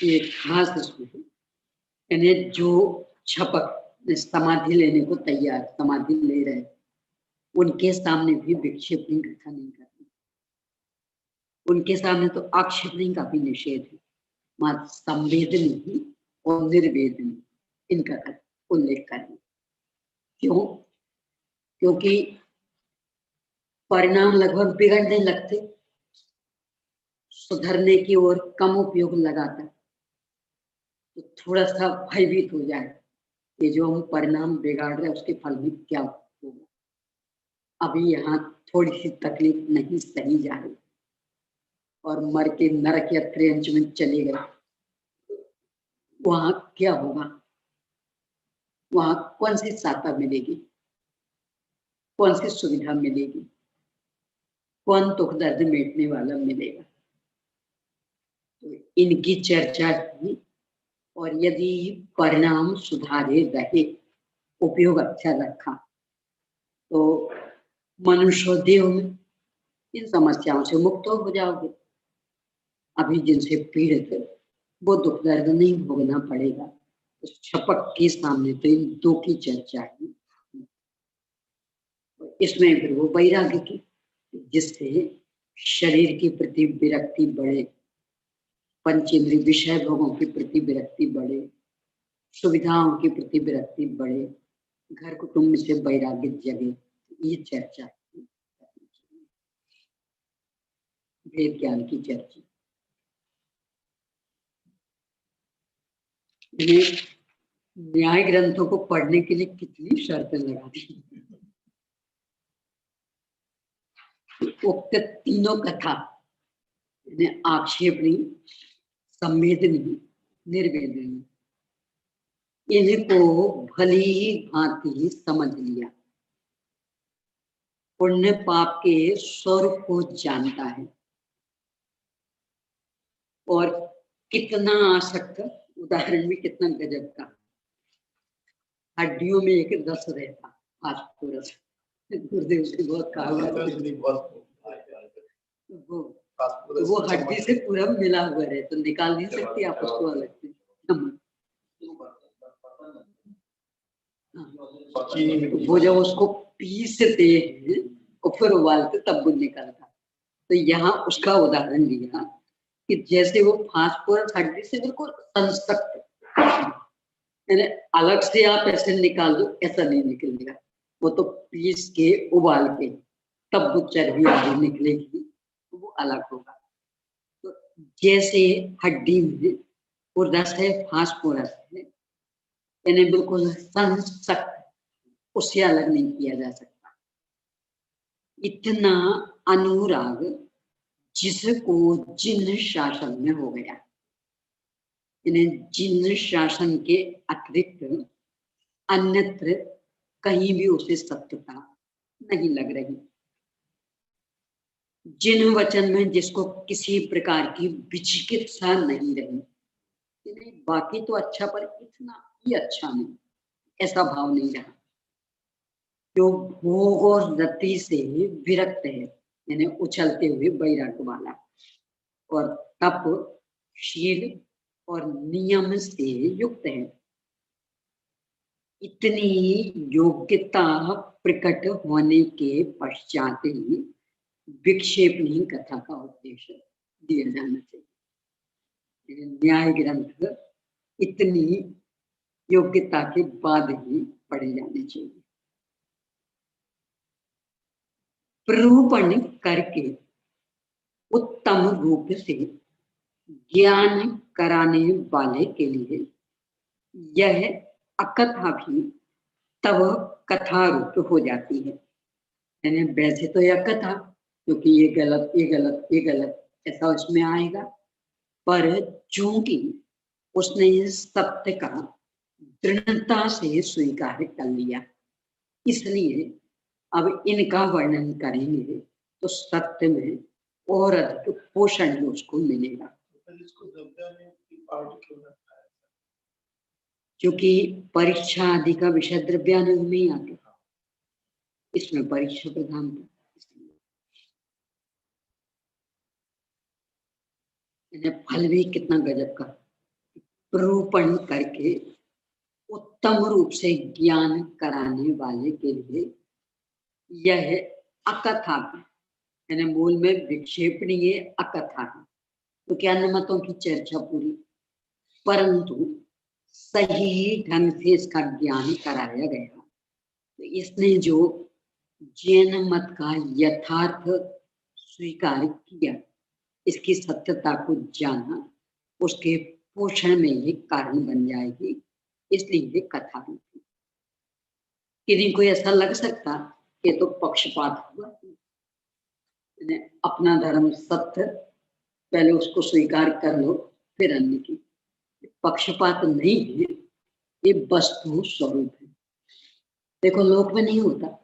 एक खास इसमें है, यानी जो छपक समाधि लेने को तैयार, समाधि ले रहे, उनके सामने भी विक्षेपणी कथा नहीं करनी, उनके सामने तो आक्षेपणी का भी निषेध है, मात्र संवेदनी और निर्वेदनी इनका उल्लेख करें। क्यों? क्योंकि परिणाम लगभग बिगड़ने लगते, सुधरने की ओर कम उपयोग लगाता, तो थोड़ा सा भयभीत हो जाए कि जो हम परिणाम बिगाड़ रहे हैं उसके फल में क्या होगा, अभी यहाँ थोड़ी सी तकलीफ नहीं सही जा रही और मर के नरक या त्रियंच में चले गए, वहां क्या होगा, वहां कौन सी सहायता मिलेगी, कौन सी सुविधा मिलेगी, कौन दुख दर्द मिटने वाला मिलेगा। तो इनकी चर्चा की, और यदि परिणाम सुधारे रहे, उपयोग अच्छा रखा, तो मनुष्य देह में इन समस्याओं से मुक्त हो जाओगे। अभी जिनसे पीड़ित वो दुख दर्द नहीं भोगना पड़ेगा। तो छपक के सामने तो इन 2 की चर्चा है, इसमें फिर वो वैराग्य की, जिससे शरीर के प्रति विरक्ति बढ़े, पंचेंद्रिय विषय भोगों के प्रति विरक्ति बढ़े, सुविधाओं के प्रति विरक्ति बढ़े, घर कुटुंब से वैराग्य जगे। ये चर्चा, वेद ज्ञान की चर्चा। न्याय ग्रंथों को पढ़ने के लिए कितनी शर्तें लगा दी। उक्त 3 कथा, आक्षेपणी, संवेदनी, निर्वेदनी, इनको भली भांति समझ लिया, पुण्य पाप के स्वरूप को जानता है, और कितना आसक्त, उदाहरण भी कितना गजब का, हड्डियों में एक रस रहता, फास्फोरस, गुरुदेव से बहुत कहा वो हड्डी से पूरा मिला हुआ है, तो निकाल नहीं सकती आप उसको अलग से। वो जब उसको पीसते हैं और फिर उबालते तब वो निकलता। तो यहाँ उसका उदाहरण दिया कि जैसे वो फास्फोरस हड्डी से बिल्कुल संसक्त, यानी अलग से आप ऐसे निकाल दो ऐसा नहीं निकलेगा, वो तो पीस के उबाल के तब वो चर्बी आगे निकलेगी, तो वो अलग होगा। तो जैसे हड्डी में वो रस है, फास्फोरस है, यानी बिल्कुल संसक्त, उससे अलग नहीं किया जा सकता। इतना अनुराग जिसको जिन शासन में हो गया, जिन शासन के अतिरिक्त अन्यत्र कहीं भी उसे सत्यता नहीं लग रही। जिन वचन में जिसको किसी प्रकार की विचिकित्सा नहीं रही, बाकी तो अच्छा पर इतना ही अच्छा नहीं, ऐसा भाव नहीं रहा। जो भोग और रति से विरक्त है, यानी उछलते हुए वैराग्य वाला, और तप, शील और नियम से युक्त है। इतनी योग्यता प्रकट होने के पश्चात ही विक्षेपणी कथा का उपदेश दिया जाना चाहिए। न्याय ग्रंथ इतनी योग्यता के बाद ही पढ़े जाने चाहिए। प्ररूपण करके उत्तम रूप से ज्ञान कराने वाले के लिए यह अकथा भी तब कथा रूप हो जाती है। यानी वैसे तो यह कथा, क्योंकि ये गलत, ये गलत, ये गलत, ऐसा उसमें आएगा, पर चूंकि उसने सत्य का दृढ़ता से स्वीकार कर लिया, इसलिए अब इनका वर्णन करेंगे तो सत्य में और अधिक पोषण उसको मिलेगा। क्योंकि परीक्षा आदि का विषय द्रव्यानुग में ही आते, इसमें परीक्षा प्रधान था। फल भी कितना गजब का, प्ररूपण करके उत्तम रूप से ज्ञान कराने वाले के लिए यह अकथा, यानी मूल में विक्षेपणी ये अकथा है, तो क्या अन्य मतों की चर्चा पूरी, परंतु सही ढंग से इसका ज्ञान कराया गया। तो इसने जो जैन मत का यथार्थ स्वीकार किया, इसकी सत्यता को जाना, उसके पोषण में ये कारण बन जाएगी, इसलिए ये कथा होती। किसी को ऐसा लग सकता कि तो पक्षपात हुआ, अपना धर्म सत्य, पहले उसको स्वीकार कर लो फिर अन्य की। पक्षपात नहीं है, ये वस्तु स्वरूप है। देखो लोक में नहीं होता,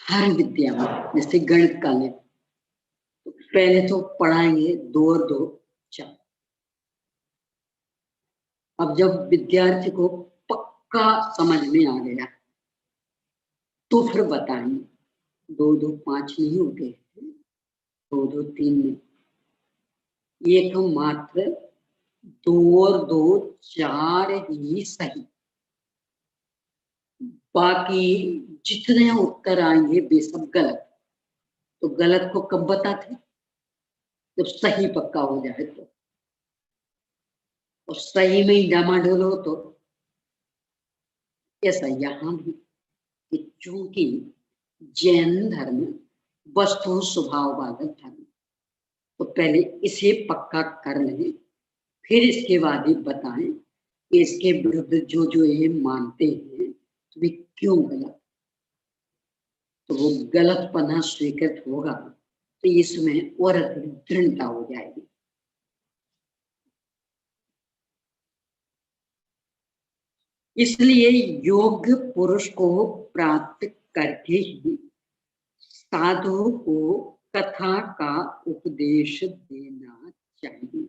हर विद्या में, जैसे गणित का ले, तो पहले तो पढ़ाएंगे 2 और 2 4। अब जब विद्यार्थी को पक्का समझ में आ गया तो फिर बताएंगे 2 2 5 नहीं होते, 2 2 3 नहीं, एक तो मात्र 2 और 2 4 ही सही, बाकी जितने उत्तर आएंगे वे सब गलत। तो गलत को कब बताते, जब सही पक्का हो जाए तो, और सही में ही डामाडोल हो तो। ऐसा यहाँ भी कि चूंकि जैन धर्म वस्तु स्वभाव वाला धर्म, तो पहले इसे पक्का कर लें, फिर इसके बाद ही बताएं कि इसके विरुद्ध जो जो ये मानते हैं तो वे क्यों गलत। तो वो गलतपना स्वीकृत होगा तो इसमें और अधिक दृढ़ता हो जाएगी। इसलिए योग्य पुरुष को प्राप्त करके ही साधु को कथा का उपदेश देना चाहिए,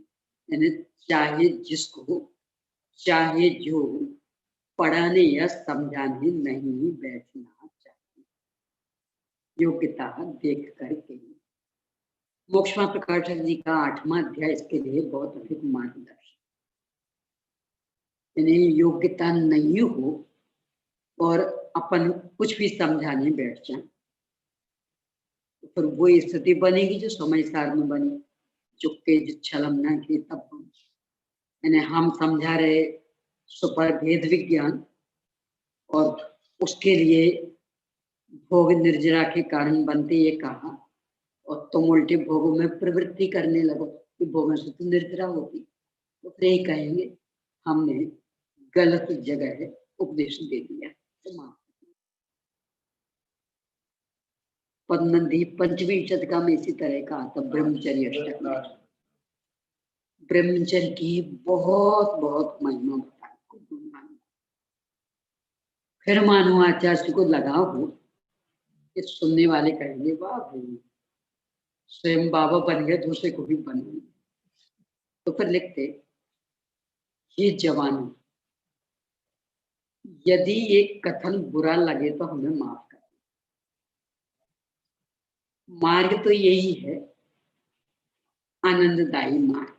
यानी चाहे जिसको, चाहे जो पढ़ाने या समझाने नहीं बैठना चाहिए, योग्यता देख करके। मोक्षमा प्रकाशक जी का 8वां अध्याय इसके लिए बहुत अधिक मार्गदर्शन, यानी योग्यता नहीं हो और अपन कुछ भी समझाने बैठ जाए तो फिर वो स्थिति बनेगी जो समय सार में बनी, चुपके छलम न के तब, यानी हम समझा रहे सुपर भेद विज्ञान और उसके लिए भोग निर्जरा के कारण बनते ये कहा, और तुम उल्टे भोगों में प्रवृत्ति करने लगो कि भोगों से तो निर्जरा होती, तो फिर यही कहेंगे हमने गलत जगह उपदेश दे दिया। तो पद्मनदी पंचमी शतका में इसी तरह का आता ब्रह्मचर्य अष्टक में ब्रह्मचर्य की बहुत बहुत महिमा बताई। फिर मानो आचार्य को लगाव हो, इस सुनने वाले कहेंगे वाह भाई स्वयं बाबा बन गए, दूसरे को भी बन गए। तो फिर लिखते, ये जवानी, यदि ये कथन बुरा लगे तो हमें माफ कर। मार्ग तो यही है आनंददायी मार्ग,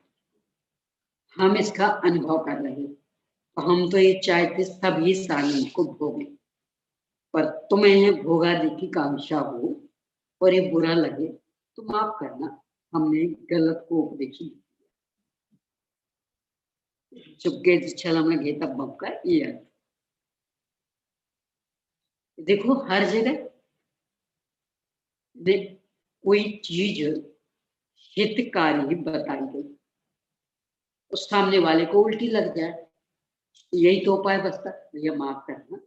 हम इसका अनुभव कर रहे हैं, तो हम तो ये चाहते सभी इस आनंद को भोगें, पर तुम्हें भोगादि की कांक्षा हो और ये बुरा लगे तो माफ करना, हमने गलत को उपदेश दिया। चुपके छलम लगे तब बम का ये अर्थ। देखो हर जगह कोई चीज हितकारी बताई गई, उस सामने वाले को उल्टी लग जाए, यही तो उपाय बचता, भैया माफ करना,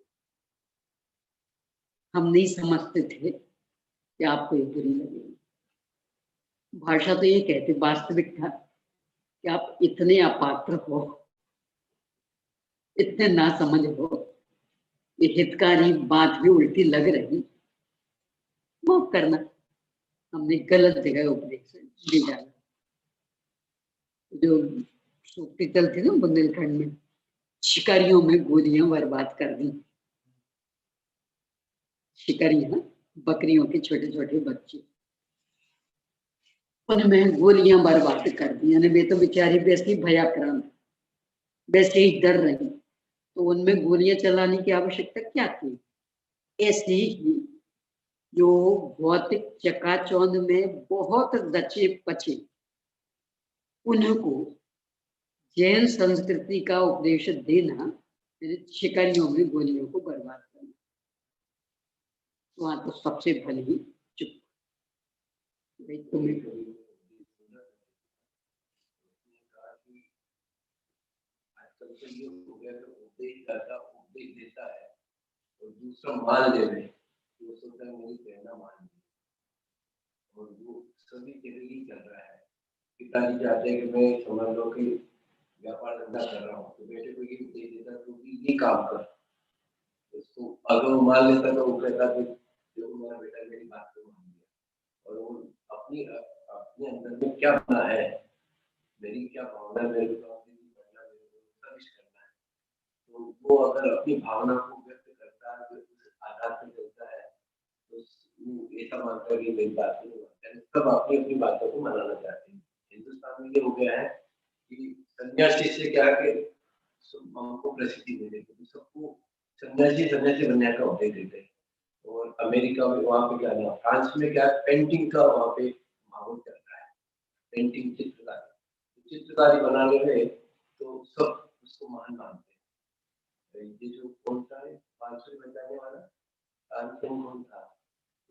हम नहीं समझते थे कि आपको ये बुरी लगेगी। भाषा तो ये कहती, वास्तविक था कि आप इतने अपात्र हो, इतने ना समझ हो, ये हितकारी बात भी उल्टी लग रही, माफ करना, हमने गलत जगह उपदेश दी डाला। जो सूखती चलती ना बुंदेलखंड में, शिकारियों में गोलियां बर्बाद कर दी, शिकारियां बकरियों के छोटे छोटे बच्चे, उनमें गोलियां बर्बाद कर दी, यानी वे तो बेचारी वैसी भयाक्रांत, वैसे ही डर रही, तो उनमें गोलियां चलाने की आवश्यकता क्या थी। ऐसे ही जो भौतिक चकाचौंध में बहुत दचे पचे, उनको जैन संस्कृति का उपदेश देना, शिकारियों में गोलियों को बर्बाद करना, वहां तो सबसे भली चुप। तुम्हें तो ये हो गया कि उपदेश करता उपदेश देता है और दूसरा मान ले रहे, वो सोचता है मेरी प्रेरणा मान ली, और वो सभी के लिए चल रहा है। पिताजी चाहते हैं कि मैं समझ लो कि व्यापार धंधा कर रहा हूँ, तो बेटे को ये उपदेश देता तो ये काम कर, उसको अगर वो मान लेता तो वो कहता कि देखो मेरा बेटा मेरी बात को मान लिया, और वो अपने अंदर में क्या बना है, मेरी क्या भावना, मेरे को तो वो अगर अपनी भावना को व्यक्त करता है, उस आधार पर चलता है, तो ऐसा मानता है कि मेरी बात नहीं मानता है, सब अपनी अपनी बातों को मनाना चाहते हैं। हिंदुस्तान में ये हो गया है कि सन्यासी से क्या है कि हमको प्रसिद्धि मिलेगी, तो सबको सन्यासी बनने का उपदेश देते हैं। और अमेरिका में वहाँ पे क्या है, फ्रांस में क्या पेंटिंग का वहाँ पे माहौल चल रहा है, पेंटिंग चित्रकारी बनाने में तो सब उसको महान मानते हैं। ये जो कौन सा है 500 बजाने वाला तानसेन कौन था,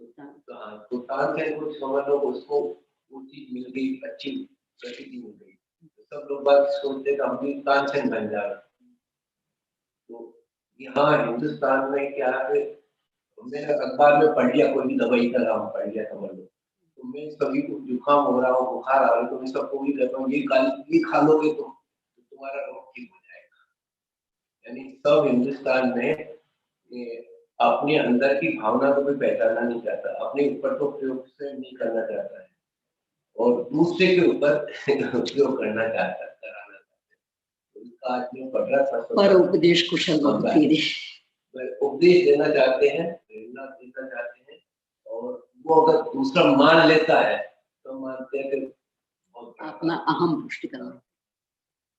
तो तानसेन को समझ लो उसको वो चीज मिल गई, अच्छी प्रसिद्धि मिल गई, तो सब लोग बात सोचते हैं हम भी तानसेन बन जाए। तो यहाँ हिंदुस्तान में क्या है, मैंने अखबार में पढ़ लिया, कोई भी दवाई का नाम पढ़ लिया समझ लो, तो मैं सभी को जुकाम हो रहा हो, बुखार आ रहा है, तो मैं सबको भी कहता हूँ ये खा लोगे तो तुम्हारा रोग ठीक हो जाएगा। यानी सब हिंदुस्तान में ये अपने अंदर की भावना को भी पहचानना नहीं चाहता, अपने ऊपर तो प्रयोग से नहीं करना चाहता है, और दूसरे के ऊपर उपयोग कराना चाहते हैं। तो इसका आज मैं पढ़ रहा था, पर उपदेश कुशल उपदेश देना चाहते हैं, प्रेरणा देना चाहते हैं, और वो अगर दूसरा मान लेता है तो मानते हैं कि अपना अहम पुष्टि करना।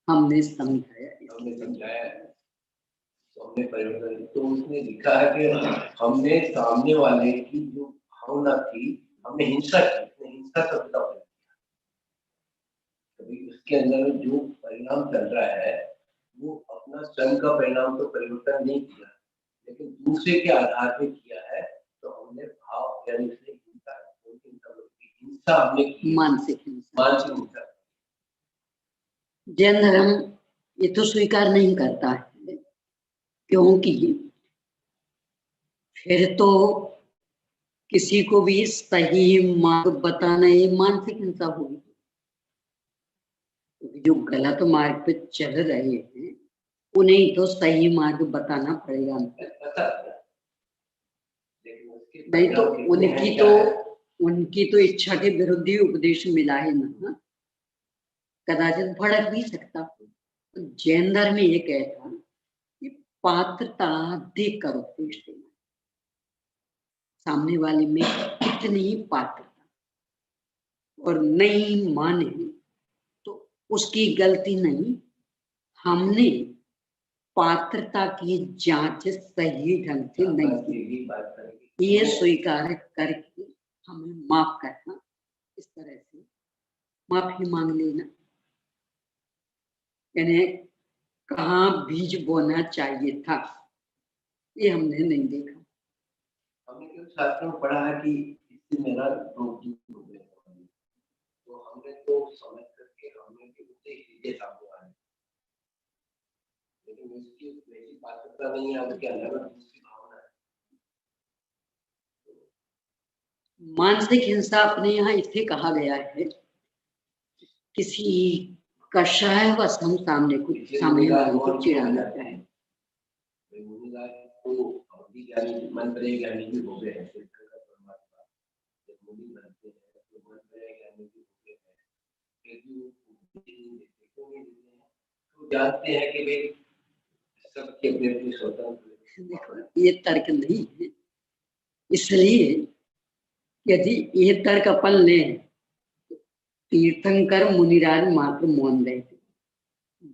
हमने समझाया तो हमने परिवर्तन, तो उसने लिखा है कि हमने सामने वाले की जो भावना थी, हमने हिंसा की, हिंसा शब्द का प्रयोग किया। कभी उसके अंदर जो परिणाम चल रहा है वो अपना स्वयं का परिणाम तो परिवर्तन नहीं किया, लेकिन दूसरे के आधार पे किया है। तो हमने भाव यानी हिंसा हमने की, मानसिक हिंसा। जैन धर्म ये तो स्वीकार नहीं करता है, क्योंकि फिर तो किसी को भी सही मार्ग बताना ये मानसिक हिंसा होगी। जो गलत मार्ग पे चल रहे हैं उन्हें तो सही मार्ग बताना पड़ेगा, नहीं तो उनकी तो इच्छा के विरुद्ध ही उपदेश मिला है ना, कदाचित भड़क भी सकता। तो जैन धर्म में ये कहता कि पात्रता देख कर उपदेश देना, सामने वाले में कितनी पात्रता, और नहीं माने तो उसकी गलती नहीं, हमने पात्रता की जांच सही ढंग से नहीं की, ये स्वीकार करके हमें माफ करना, इस तरह से माफी मांग लेना। यानी कहाँ बीज बोना चाहिए था ये हमने नहीं देखा। हमने क्यों शास्त्रों में पढ़ा है कि इससे मेरा रोग दूर हो गया, तो हमने तो समझ करके हमने भी उसे ही सामने आए, लेकिन उसकी वैसी पात्रता नहीं है, उसके अंदर दूसरी भावना है। मानसिक हिंसा अपने यहाँ इससे कहा गया है, किसी कषाय व सामने वाले को चिढ़ाना है। मंत्र ज्ञानी भी हो गए हैं, परमात्मा जब मुनि बनते हैं तो मंत्र ज्ञानी भी हो गए हैं, तो जानते हैं कि भाई सबके अपने अपने स्वतंत्र। देखो ये तर्क नहीं है, इसलिए यदि ये तर्क अपन ले, तीर्थंकर मुनिराज मात्र मौन रहते,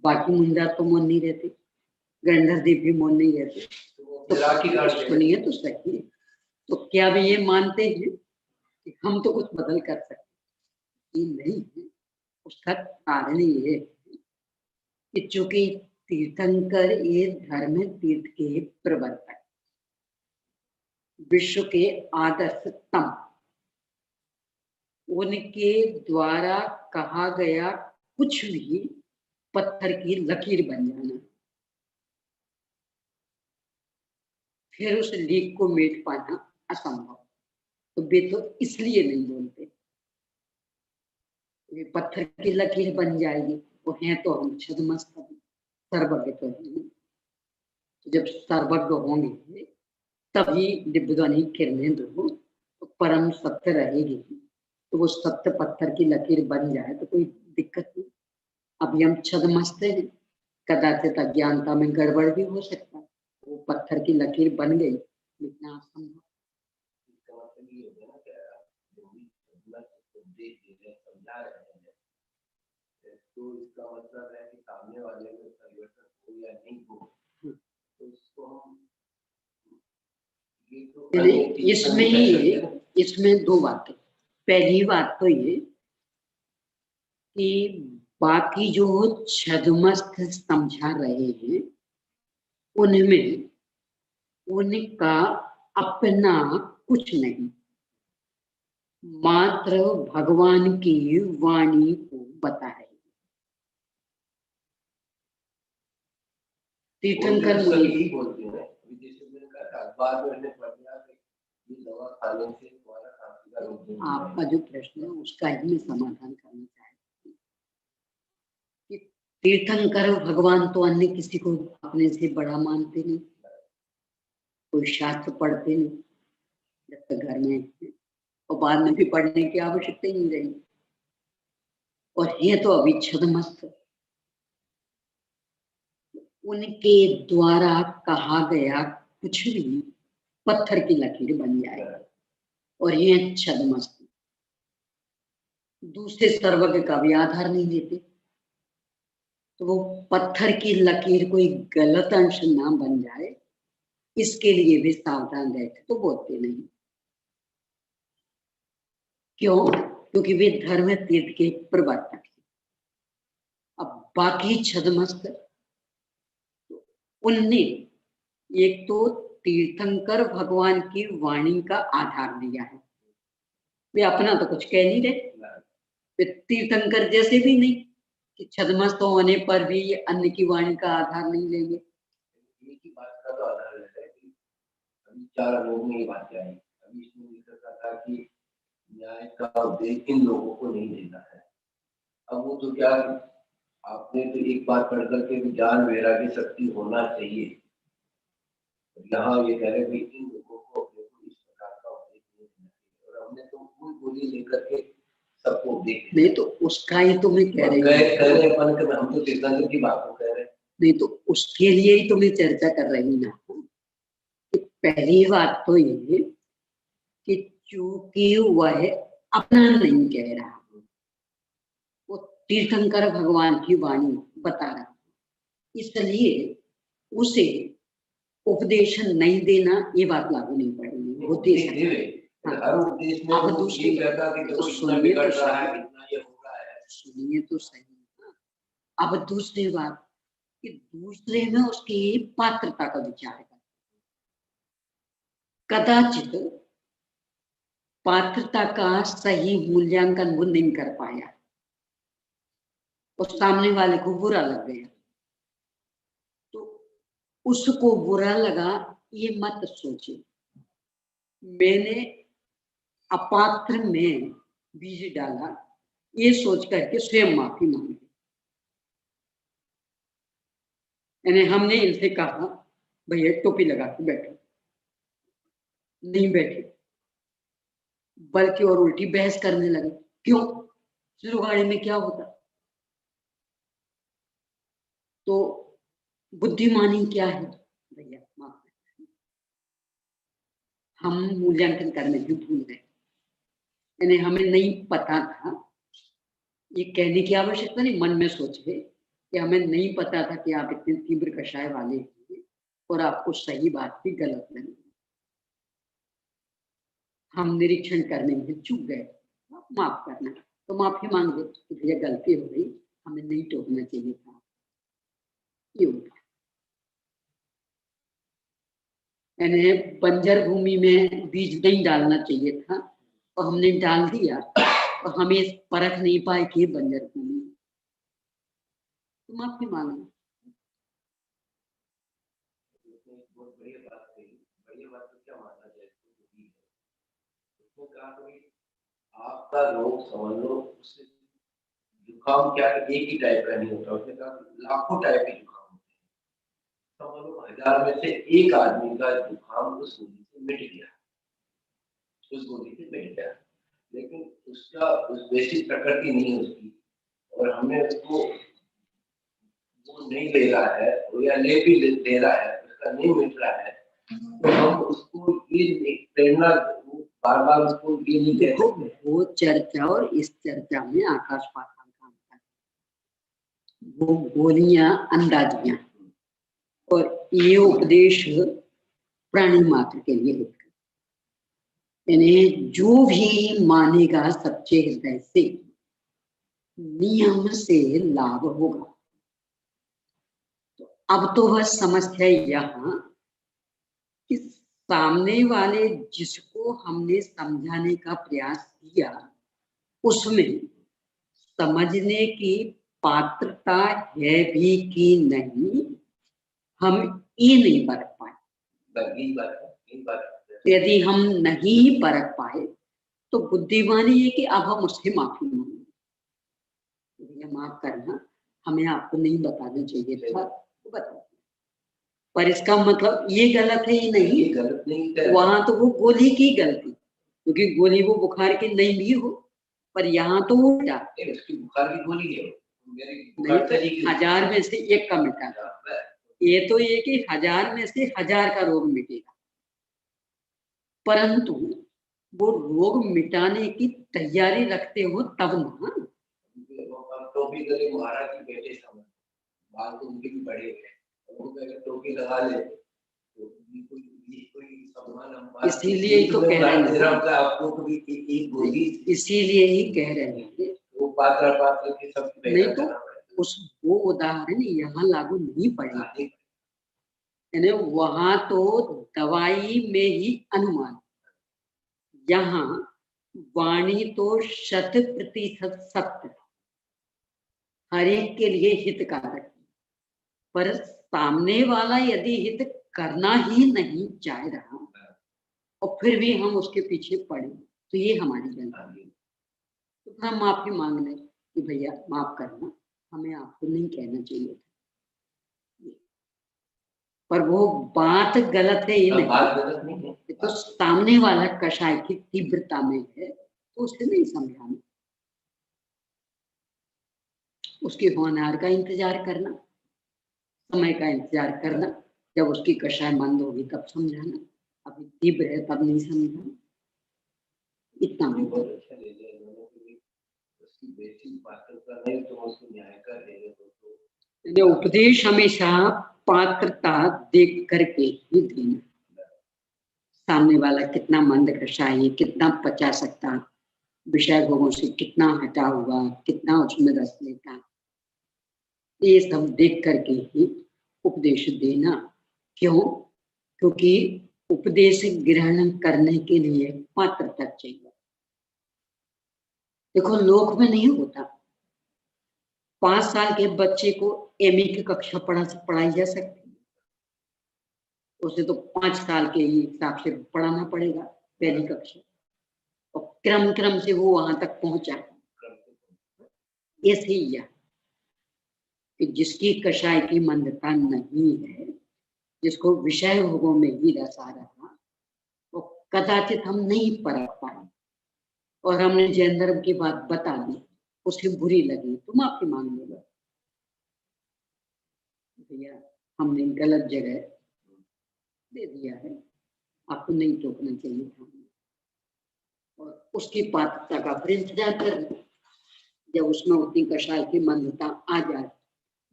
बाकी मुनिराज तो मौन नहीं रहते, गंधर्व देव भी मौन नहीं रहते, तो सुनिए तो सही। तो क्या भी ये मानते हैं कि हम तो कुछ बदल कर सकते? ये नहीं है। उसका कारण ये है कि चूंकि तीर्थंकर ये धर्म तीर्थ के प्रवर्तक, विश्व के आदर्शतम, उनके द्वारा कहा गया कुछ भी पत्थर की लकीर बन जाना, फिर उस लीक को मेट पाना असंभव। तो वे तो इसलिए नहीं बोलते, वे पत्थर की लकीर बन जाएगी, वो है तो हम छद्मस्त सर्वज्ञ तो है। तो जब सर्वज्ञ होंगे तभी दिव्य ध्वनि किरणें दो, तो परम सत्य रहेगी, तो वो सत्य पत्थर की लकीर बन जाए तो कोई दिक्कत नहीं। अभी हम छद्मस्त हैं, कदाचित अज्ञानता में गड़बड़ भी हो सकता है, वो पत्थर की लकीर बन गई, इतना असंभव। तो इसका मतलब है कि सामने वाले में परिवर्तन हो या नहीं हो, तो इसको हम इसमें दो बातें। पहली बात तो ये कि बाकी जो छद्मस्त समझा रहे हैं उनमें उनका अपना कुछ नहीं, मात्र भगवान की वाणी को बताए। तीर्थंकर मुनि बोलते हैं, आपका जो प्रश्न है उसका ही मैं समाधान करना चाहती हूँ कि तीर्थंकर भगवान तो अन्य किसी को अपने से बड़ा मानते नहीं, कोई शास्त्र पढ़ते नहीं जब तक घर में, और बाद में भी पढ़ने की आवश्यकता ही नहीं रही। और है तो अभी छदमस्त। उनके द्वारा कहा गया कुछ भी पत्थर की लकीर बन जाएगा और ये छदमस्त। दूसरे सर्वज्ञ का भी आधार नहीं देते, तो वो पत्थर की लकीर कोई गलत अंश ना बन जाए इसके लिए भी सावधान रहते, तो बोलते नहीं। क्यों? क्योंकि वे धर्म तीर्थ के प्रवर्तक हैं। अब बाकी छदमस्त उनने एक तो तीर्थंकर भगवान की वाणी का आधार दिया है, वे अपना तो कुछ कह नहीं रहे, वे तीर्थंकर जैसे भी नहीं कि छदमस्त होने पर भी ये अन्य की वाणी का आधार नहीं लेंगे। एक ही बात का तो आधार रहता है कि अभी 4 लोगों में ये बात आई, अभी इसमें लिखा था कि न्याय का उद्देश्य इन लोगों को नहीं देना है। अब वो तो क्या, आपने तो एक बार पढ़ करके ज्ञान वैराग्य शक्ति होना चाहिए, यहाँ ये कह रहे कि इन लोगों को अपने को इस प्रकार का उपदेश नहीं देना चाहिए, और हमने तो कोई बोली लेकर के सबको उपदेश नहीं, तो उसका ही तो मैं कह रही हूँ, हम तो तीर्थंकर की बात को कह रहे हैं। नहीं, तो उसके लिए ही तो मैं चर्चा कर रही हूँ ना कि पहली बात तो ये कि चूंकि वह अपना नहीं कह रहा, वो तीर्थंकर भगवान की वाणी बता रहा, इसलिए उसे उपदेश नहीं देना ये बात लागू नहीं पड़ेगी। सुनिए तो सही। अब दूसरी बात कि दूसरे में उसकी पात्रता का विचार कर, कदाचित पात्रता का सही मूल्यांकन वो नहीं कर पाया और सामने वाले को बुरा लग गया, तो उसको बुरा लगा ये मत सोचे मैंने अपात्र में बीज डाला, ये सोच करके स्वयं माफी मांगी। यानी हमने इनसे कहा भैया टोपी लगा के बैठो, नहीं बैठे, बल्कि और उल्टी बहस करने लगे। क्यों? सुलगाड़े में क्या होता? तो बुद्धिमानी क्या है भैया? माफ, हम मूल्यांकन करने भी भूल गए, यानी हमें नहीं पता था, ये कहने की आवश्यकता नहीं, मन में सोचे कि हमें नहीं पता था कि आप इतने तीव्र कषाय वाले हैं और आपको सही बात भी गलत नहीं, हम निरीक्षण करने में चूक गए, माफ करना। तो माफी मांग दो कि भैया गलती हो गई, हमें नहीं टोकना चाहिए था, ये होता। यानी बंजर भूमि में बीज नहीं डालना चाहिए था और हमने डाल दिया और हमें परख नहीं पाए कि बंजर भूमि, तो माफी मांगना। आपका रोग समझ लो, जुकाम क्या एक ही टाइप का नहीं होता, उसने कहा लाखों टाइप के जुकाम होते हैं। समझ लो 1000 में से एक आदमी का जुकाम उस गोली से मिट गया, उस गोली से मिट गया, लेकिन उसका उस बेसिक प्रकृति नहीं है उसकी, और हमने उसको वो नहीं ले रहा है या ले भी ले रहा है, उसका नहीं मिट रहा है, तो हम उसको ये प्रेरणा बार बार उसको ये नहीं कह सकते। वो चर्चा और इस चर्चा में आकाश पाताल का अंतर है। वो गोलियां अंदाजियां और ये उपदेश प्राणी मात्र के लिए होता है, यानी जो भी मानेगा सच्चे हृदय से नियम से लाभ होगा। तो अब तो वह समस्या यहाँ कि सामने वाले जिसको हमने समझाने का प्रयास किया उसमें समझने की पात्रता है भी कि नहीं, हम ये नहीं परख पाए। यदि हम नहीं परख पाए तो बुद्धिमानी है कि अब हम उससे माफी मांगे, भैया माफ करना, हमें आपको नहीं बताना चाहिए था, तो बता, पर इसका मतलब ये गलत है ही नहीं, ये गलत नहीं है। वहां तो वो गोली की गलती, क्योंकि गोली वो बुखार की नहीं भी हो पर यहाँ तो उल्टा, नहीं, उसकी बुखार की गोली है, मेरी नहीं बुखार तो चली गई। 1000 में से 1 का मिटा। हाँ, ये तो ये कि 1000 में से 1000 का रोग मिटेगा, परंतु वो रोग मिटाने की तैयारी रखते हो तब ना। टोपी गले महाराज के बेटे समझ, बाल तो उनके भी बड़े हैं, वो अगर टोपी लगा ले तो ये कोई सम्मान हम बात, इसीलिए ही तो कह रहे हैं, आपको कभी एक गोली, इसीलिए ही कह रहे हैं वो पात्र के सब नहीं तो वो उदाहरण यहाँ लागू नहीं पड़ेगा। यानी वहां तो दवाई में ही अनुमान, यहाँ वाणी तो 100% सत्य, हर एक के लिए हितकारक, पर सामने वाला यदि हित करना ही नहीं चाह रहा और फिर भी हम उसके पीछे पड़े तो ये हमारी गलती है। तो हम माफी मांग लें कि भैया माफ करना, हमें आपको नहीं कहना चाहिए था, पर वो बात गलत है, ये नहीं, बात गलत नहीं है, ये तो सामने वाला कषाय की तीव्रता में है तो उसे नहीं समझाना, उसके होनहार का इंतजार करना, समय का इंतजार करना, जब उसकी कषाय मंद होगी तब समझाना, अभी तीव्र है तब नहीं समझाना, इतना बहुत अच्छा ले लिया इन्होंने, क्योंकि उसकी बेसिक बातों का नहीं तो उसको न्याय का देगा तो उपदेश हमेशा पात्रता देख करके ही देना, सामने वाला कितना मंद कषाय है, कितना पचा सकता, विषय भोगों से कितना हटा हुआ, कितना उसमें रस लेता, ये सब देख करके ही उपदेश देना। क्यों? क्योंकि उपदेश ग्रहण करने के लिए पात्रता चाहिए। देखो लोक में नहीं होता, 5 साल के बच्चे को एमए की कक्षा पढ़ाई जा सकती है, उसे तो 5 साल के ही हिसाब से पढ़ाना पड़ेगा पहली कक्षा, और क्रम क्रम से वो वहां तक पहुंचा। ऐसे ही है कि जिसकी कषाय की मंदता नहीं है, जिसको विषय भोगों में ही रस आ रहा, वो कदाचित हम नहीं परख पाए और हमने जैन धर्म की बात बता दी, उसे बुरी लगी तो माफी मांग लेगा, भैया हमने गलत जगह दे दिया है, आपको नहीं टोकना चाहिए था, और उसकी पात्रता का फिर इंतजार करना, जब उसमें उतनी कषाय की मंदता आ जाए,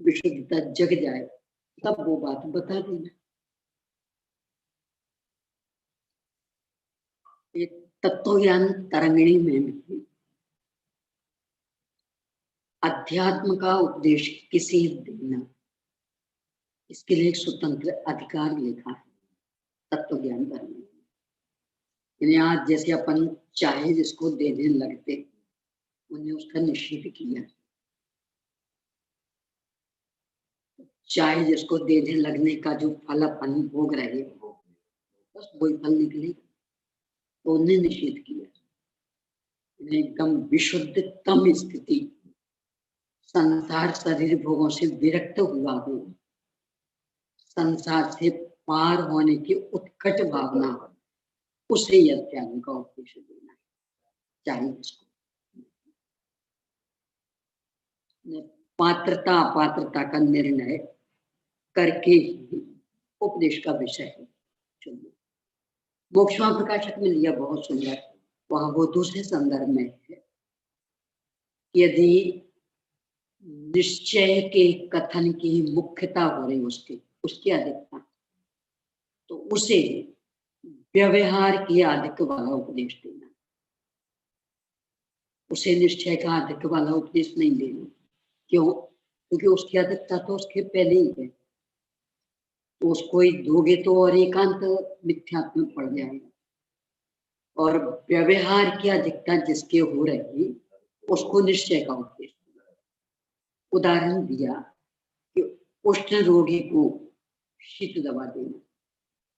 विशुद्धता जग जाए, तब वो बात बता देना। एक तत्व ज्ञान तरंगिणी में भी अध्यात्म का उपदेश किसी देना, इसके लिए एक स्वतंत्र अधिकार लिखा है तत्व ज्ञान तरंगिणी। आज जैसे अपन चाहे जिसको देने लगते, उन्हें उसका निषेध किया, चाहे जिसको देने लगने का जो फल अपन भोग रहे हो, बस वही फल निकलेगा, तो उन्हें निषेध किया। एकदम विशुद्धतम स्थिति, संसार शरीर भोगों से विरक्त हुआ हो, संसार से पार होने की उत्कट भावना हो, उसे यह त्याग का उपदेश देना है, चाहे इसको पात्रता अपात्रता का निर्णय करके ही उपदेश का विषय है। चलिए मोक्षमा प्रकाशक में लिया बहुत सुंदर, वहां वो दूसरे संदर्भ में है, यदि निश्चय के कथन की मुख्यता हो रही उसकी अधिकता, तो उसे व्यवहार की अधिक वाला उपदेश देना, उसे निश्चय का अधिक वाला उपदेश नहीं देना। क्यों? क्योंकि उसकी अधिकता तो उसके पहले ही है, तो उसको ही दोगे तो और एकांत मिथ्यात्म पड़ जाएगा, और व्यवहार की अधिकता जिसके हो रही उसको निश्चय का उपदेश। उदाहरण दिया कि उष्ण रोगी को शीत दवा देना,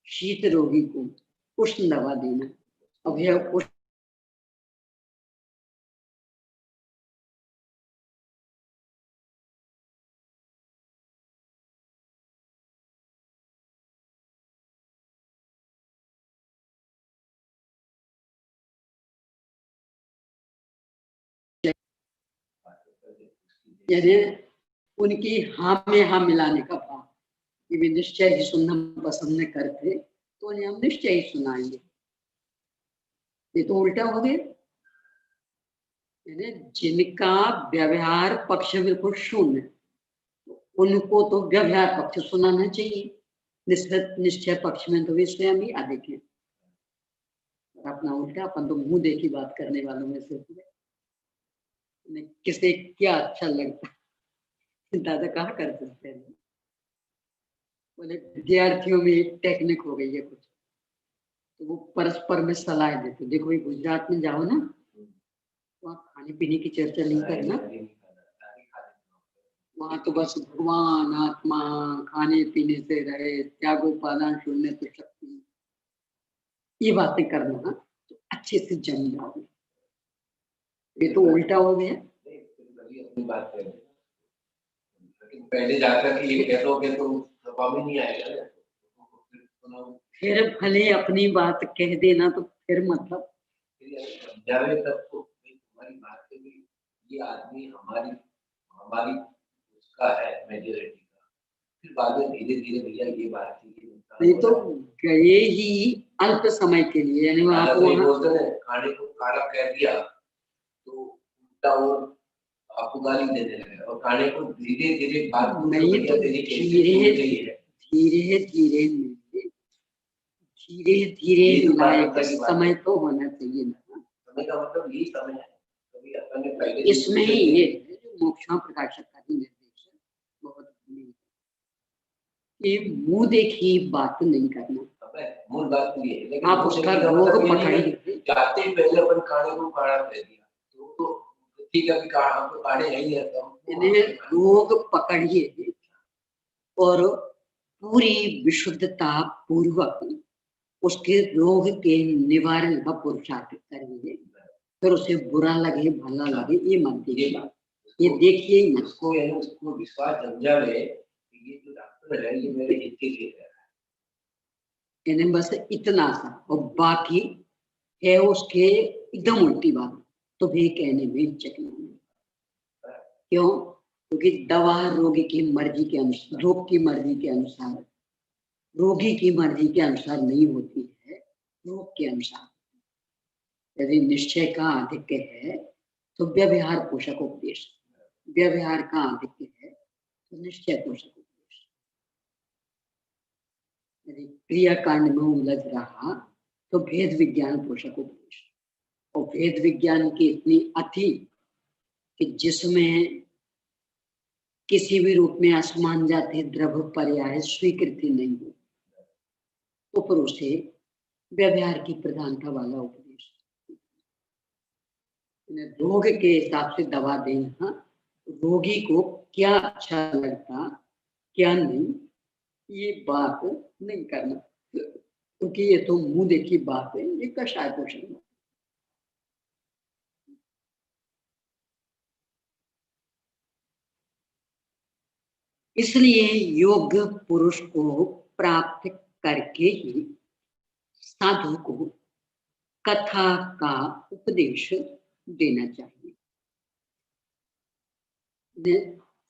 शीत रोगी को उष्ण दवा देना, अब यह यानी उनकी हाँ में हाँ मिलाने का भाव कि वे निश्चय ही सुनना पसंद न करते तो उन्हें हम निश्चय ही सुनाएंगे। ये तो उल्टा हो गया, यानी जिनका व्यवहार पक्ष बिल्कुल शून्य, उनको तो व्यवहार पक्ष सुनाना चाहिए, निश्चय पक्ष में तो वे स्वयं ही अधिक है। अपना उल्टा, अपन तो मुंह देखी बात करने वालों में से हुए, किसे क्या अच्छा लगता है दादा कहा करते थे, बोले विद्यार्थियों में एक टेक्निक हो गई है कुछ, तो वो परस्पर में सलाह देते, देखो भाई गुजरात में जाओ ना, वहाँ खाने पीने की चर्चा नहीं करना, वहां तो बस भगवान आत्मा खाने पीने से रहे, त्यागोपादान शून्य तो शक्ति, ये बातें करना तो अच्छे से जम जाओगे। ये तो उल्टा हो गया। बात करें, लेकिन पहले जाकर के ये कह दोगे तो सभा में नहीं आएगा ना, फिर भले अपनी बात कह देना तो फिर मतलब समझावे तब तो हमारी बात से भी ये आदमी हमारी हमारी उसका है मेजोरिटी का, फिर बाद में धीरे धीरे भैया ये बात नहीं तो गए ही अल्प समय के लिए, यानी बोलते हैं खाने को काला कह दिया तो उल्टा और आपको गाली देने लगे, और खाने को धीरे धीरे बात नहीं तो धीरे धीरे लायक समय तो होना चाहिए ना। समय का मतलब यही समय है, कभी अपन ने पहले इसमें ही ये मोक्षण प्रकाशक का ही निर्देश बहुत ये मुंह देखी बात नहीं करना, मूल बात ये है, लेकिन आप उसका रोग पकड़िए। जाते ही पहले अपन खाने को काढ़ा कह दिया तो ठीक है, हमको काढ़े है ही रोग पकड़िए और पूरी विशुद्धता पूर्वक उसके रोग के निवारण का पुरुषार्थ करिए, फिर उसे बुरा लगे भला लगे ये मत देखिए, ये देखिए उसको विश्वास समझावे ये जो डॉक्टर है ये मेरे हित के लिए है, इन्हें बस इतना सा, और बाकी है उसके एकदम उल्टी बात तो भी कहने में हिचक नहीं। क्यों? क्योंकि दवा रोगी की मर्जी के अनुसार, रोग की मर्जी के अनुसार, रोगी की मर्जी के अनुसार नहीं होती है, रोग के अनुसार। यदि निश्चय का आधिक्य है तो व्यवहार पोषक उपदेश, व्यवहार का आधिक्य है तो निश्चय पोषक उपदेश। यदि क्रिया कांड में उलझ रहा तो भेद विज्ञान पोषक उपदेश, और भेद विज्ञान की इतनी अति कि जिसमें किसी भी रूप में असमान जाति द्रव्य पर्याय स्वीकृति नहीं हो, तो फिर उसे व्यवहार की प्रधानता वाला उपदेश। रोग के हिसाब से दवा देना, रोगी को क्या अच्छा लगता क्या नहीं ये बात नहीं करना, क्योंकि ये तो मुंह देखी बात है, ये कषाय पोषण। इसलिए योग पुरुष को प्राप्त करके ही साधु को कथा का उपदेश देना चाहिए।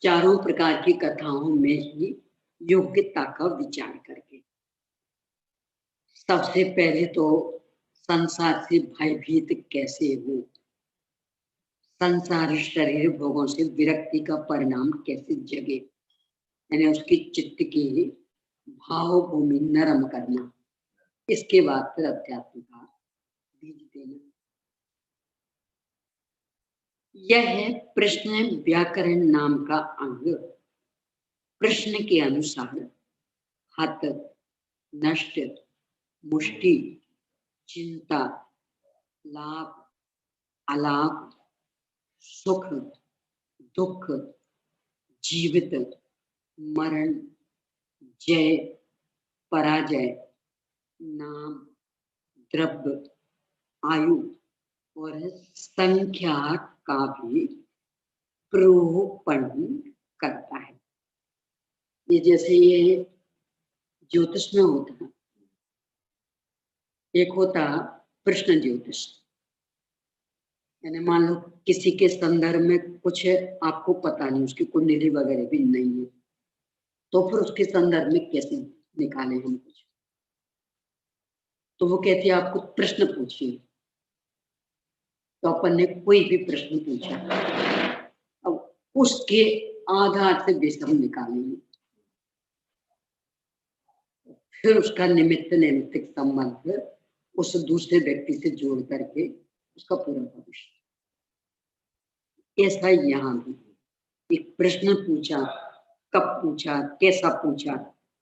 चारों प्रकार की कथाओं में ही योग्यता का विचार करके, सबसे पहले तो संसार से भयभीत कैसे हो, संसार शरीर भोगों से विरक्ति का परिणाम कैसे जगे, यानी उसकी चित्त की भाव भूमि नरम करना, इसके बाद फिर अध्यात्म का बीज देना। यह है प्रश्न व्याकरण नाम का अंग। प्रश्न के अनुसार हत, नष्ट, मुष्टि, चिंता, लाभ, अलाभ, सुख, दुख, जीवित, मरण, जय, पराजय, नाम, द्रव्य, आयु और संख्या का भी प्रोपण करता है। ये जैसे ये ज्योतिष में होता है, एक होता प्रश्न ज्योतिष, यानी मान लो किसी के संदर्भ में कुछ आपको पता नहीं, उसकी कुंडली वगैरह भी नहीं है, तो फिर उसके संदर्भ में कैसे निकाले हम कुछ? तो वो कहती है आपको प्रश्न पूछिए। तो अपन ने कोई भी प्रश्न पूछा, अब उसके आधार से विषय हम निकालेंगे, फिर उसका निमित्त नैमित्तिक संबंध उस दूसरे व्यक्ति से जोड़ करके उसका पूरा भविष्य। ऐसा यहाँ भी एक प्रश्न पूछा, कब पूछा, कैसा पूछा,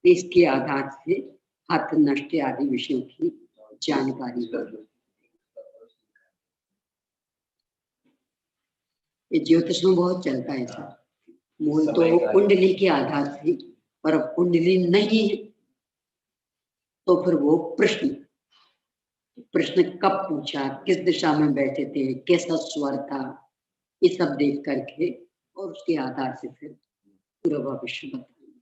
इसके आधार से हत नष्ट आदि विषयों की जानकारी होगी। ये ज्योतिष में बहुत चलता है ऐसा, मूल तो कुंडली के आधार से, पर अब कुंडली नहीं है तो फिर वो प्रश्न कब पूछा, किस दिशा में बैठे थे, कैसा स्वर था, ये सब देख करके और उसके आधार से फिर पूरा भविष्य बताएंगे।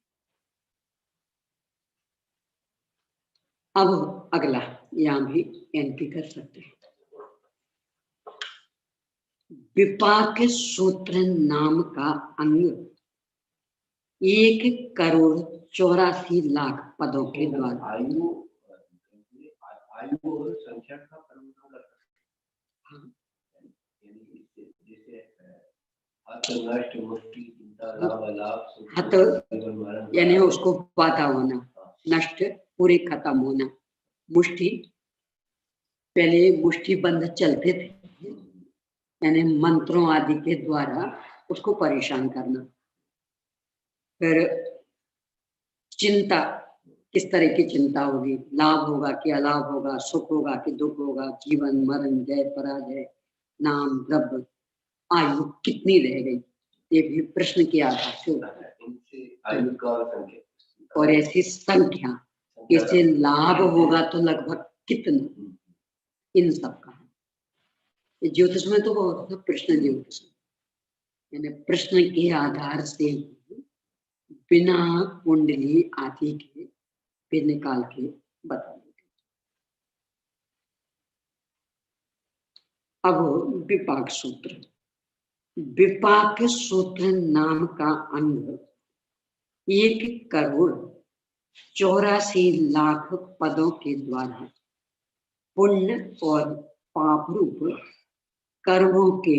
अब अगला यहाँ भी एंट्री कर सकते हैं। विपाक सूत्र नाम का अंग 1,84,00,000 पदों के द्वारा आयु और संख्या का परिवर्तन कर सकते हैं। यानी उसको बाधा होना, नष्ट पूरे खत्म होना, मुष्टि पहले मुष्टि बंद चलते थे, यानी मंत्रों आदि के द्वारा उसको परेशान करना। फिर चिंता, किस तरह की चिंता होगी, लाभ होगा कि अलाभ होगा, सुख होगा कि दुख होगा, जीवन मरण, जय पराजय, नाम द्रव्य, आयु कितनी रह गई, ये भी प्रश्न के आधार से होता है। और ऐसी संख्या, इससे लाभ होगा तो लगभग कितना, इन सब का है। ज्योतिष में तो बहुत सा प्रश्न ज्योतिष, यानी प्रश्न के आधार से बिना कुंडली आदि के फिर निकाल के बता देते। अब विपाक सूत्र, विपाक सूत्र नाम का अंग 1,84,00,000 पदों के द्वारा पुण्य और पाप रूप कर्मों के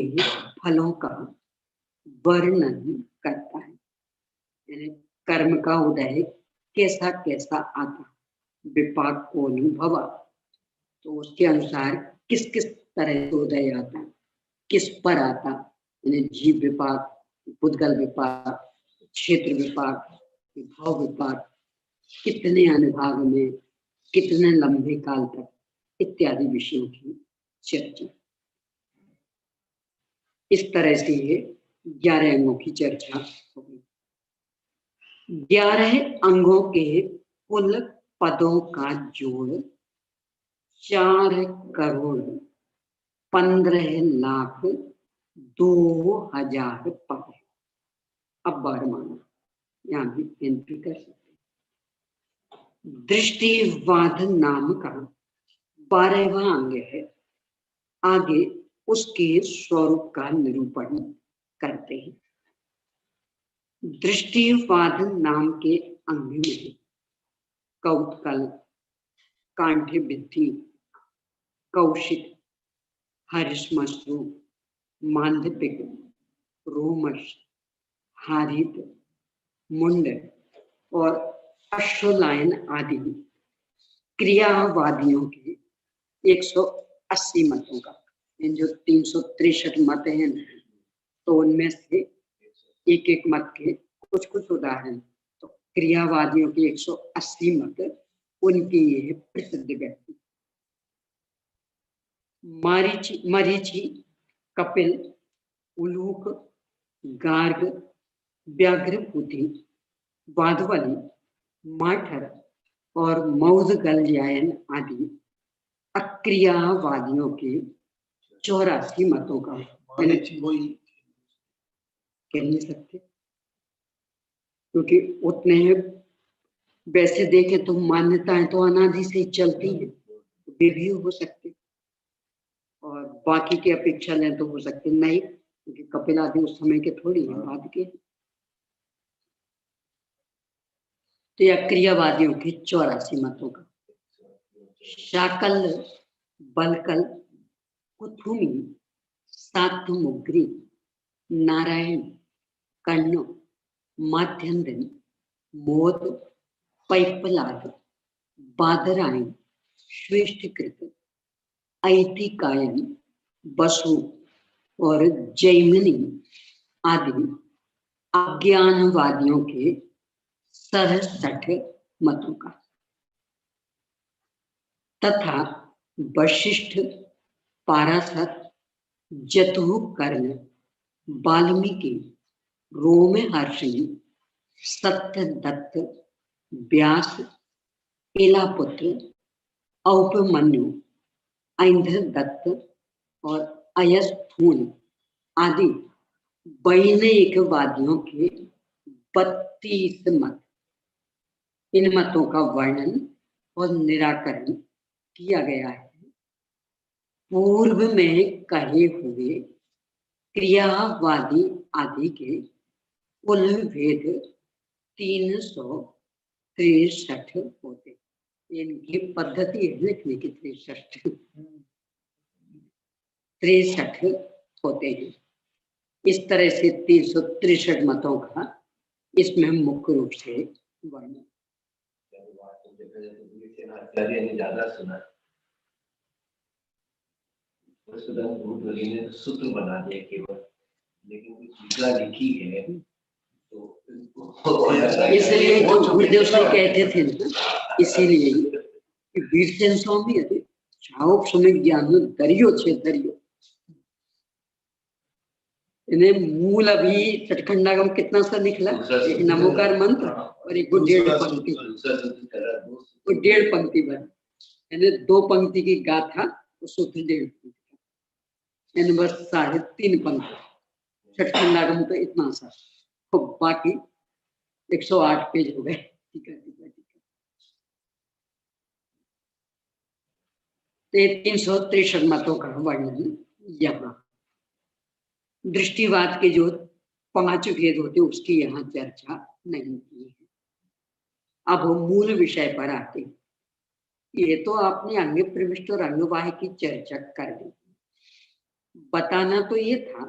फलों का वर्णन करता है। यानी कर्म का उदय कैसा कैसा आता, विपाक को अनुभव, तो उसके अनुसार किस किस तरह से उदय आता, किस पर आता, यानी जीव विपाक, पुद्गल विपाक, क्षेत्र विपाक, विभाव विपाक, कितने अनुभाग में, कितने लंबे काल तक, इत्यादि विषयों की चर्चा। इस तरह से ये 11 अंगों की चर्चा होगी। 11 अंगों के कुल पदों का जोड़ 4,15,02,000 पद है। अब वर्णमाला यहाँ भी एंट्री कर सकते हैं। दृष्टिवाद नाम का 12वां अंग है, आगे उसके स्वरूप का निरूपण करते हैं। दृष्टिवाद नाम के अंग में कौतकल, कांठ्य भित्ति, कौशिक, हरिश्मश्रु, मांडपिक, रोमश, हारित, मुंड और अश्वलायन आदि क्रियावादियों के 180 मतों का, इन जो 363 मत हैं तो उनमें से एक एक मत के कुछ कुछ उदाहरण, तो क्रियावादियों के 180 मत, उनकी ये प्रसिद्ध व्यक्ति मरीचि, कपिल, उलूक, गार्ग, व्याघ्रपूति, वाधवली, माठर और मौदगल्यायन आदि अक्रियावादियों के 84 मतों का कह नहीं सकते, क्योंकि उतने वैसे देखे तो मान्यताएं तो अनादि से चलती हैं, वे भी हो सकते और बाकी की अपेक्षा लें तो हो सकते नहीं, क्योंकि कपिल आदि उस समय के थोड़ी हैं, बाद के। तो यह क्रियावादियों के 84 मतों का शाकल, बलकल, कुथुमी, सातमुग्री, नारायण, कर्ण, माध्यंदन, मोद, पैपलाद, बादरायण, श्रेष्ठकृत, ऐतिकायन, बसु और जैमिनी आदि अज्ञानवादियों के 67 मतों का तथा वशिष्ठ, पाराशर, जतुकर्ण, वाल्मीकि, रोमहर्षि, सत्यदत्त, व्यास, एलापुत्र, औपमन्यु, ऐंद्रदत्त और अयस्थून आदि वैनयिकवादियों के 32 मत। इन मतों का वर्णन और निराकरण किया गया है पूर्व में कहे हुए क्रियावादी आदि के कुल भेद 363 होते। इनकी पद्धति है लिखने की 63 होते हैं। इस तरह से 363 मतों का इसमें मुख्य रूप से वर्णन। आचार्य ने ज्यादा सुना, ने सूत्र बना दिया केवल, लेकिन टीका लिखी है तो इसलिए जो गुरुदेव से कहते थे ना, इसीलिए वीरचंद स्वामी छाओ समय ज्ञान दरियो छे दरियो। इन्हें मूल अभी सचखंडागम कितना सा निकला, एक नमोकार मंत्र और एक 1.5 पंक्ति, वो 1.5 पंक्ति बन, यानी 2 पंक्ति की गाथा तो सूत्र 1.5 पंक्ति, यानी बस 3.5 पंक्ति। सचखंडागम तो इतना सा, तो बाकी 108 पेज हो गए। ठीक है। तो 363 मतों का वर्णन यहाँ। दृष्टिवाद के जो 5 भेद होते उसकी यहाँ चर्चा नहीं की है। अब मूल विषय पर आते। ये तो आपने अंग प्रविष्ट और अंगवाह्य की चर्चा कर दी। बताना तो ये था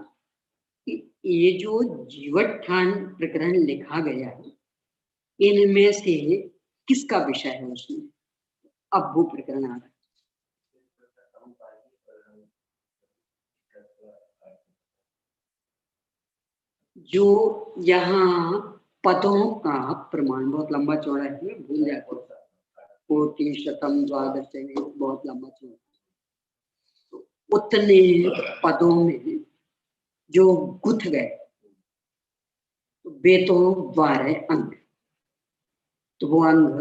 कि ये जो जीवोत्थान प्रकरण लिखा गया है, इनमें से किसका विषय है उसमें? अब वो प्रकरण आ रहा है। जो यहाँ पदों का प्रमाण बहुत लंबा चौड़ा है, भूल जाते, कोटि शतम द्वादश, बहुत लंबा चौड़ा। तो उतने पदों में जो गुथ गए वे तो 12 अंग, तो वो अंग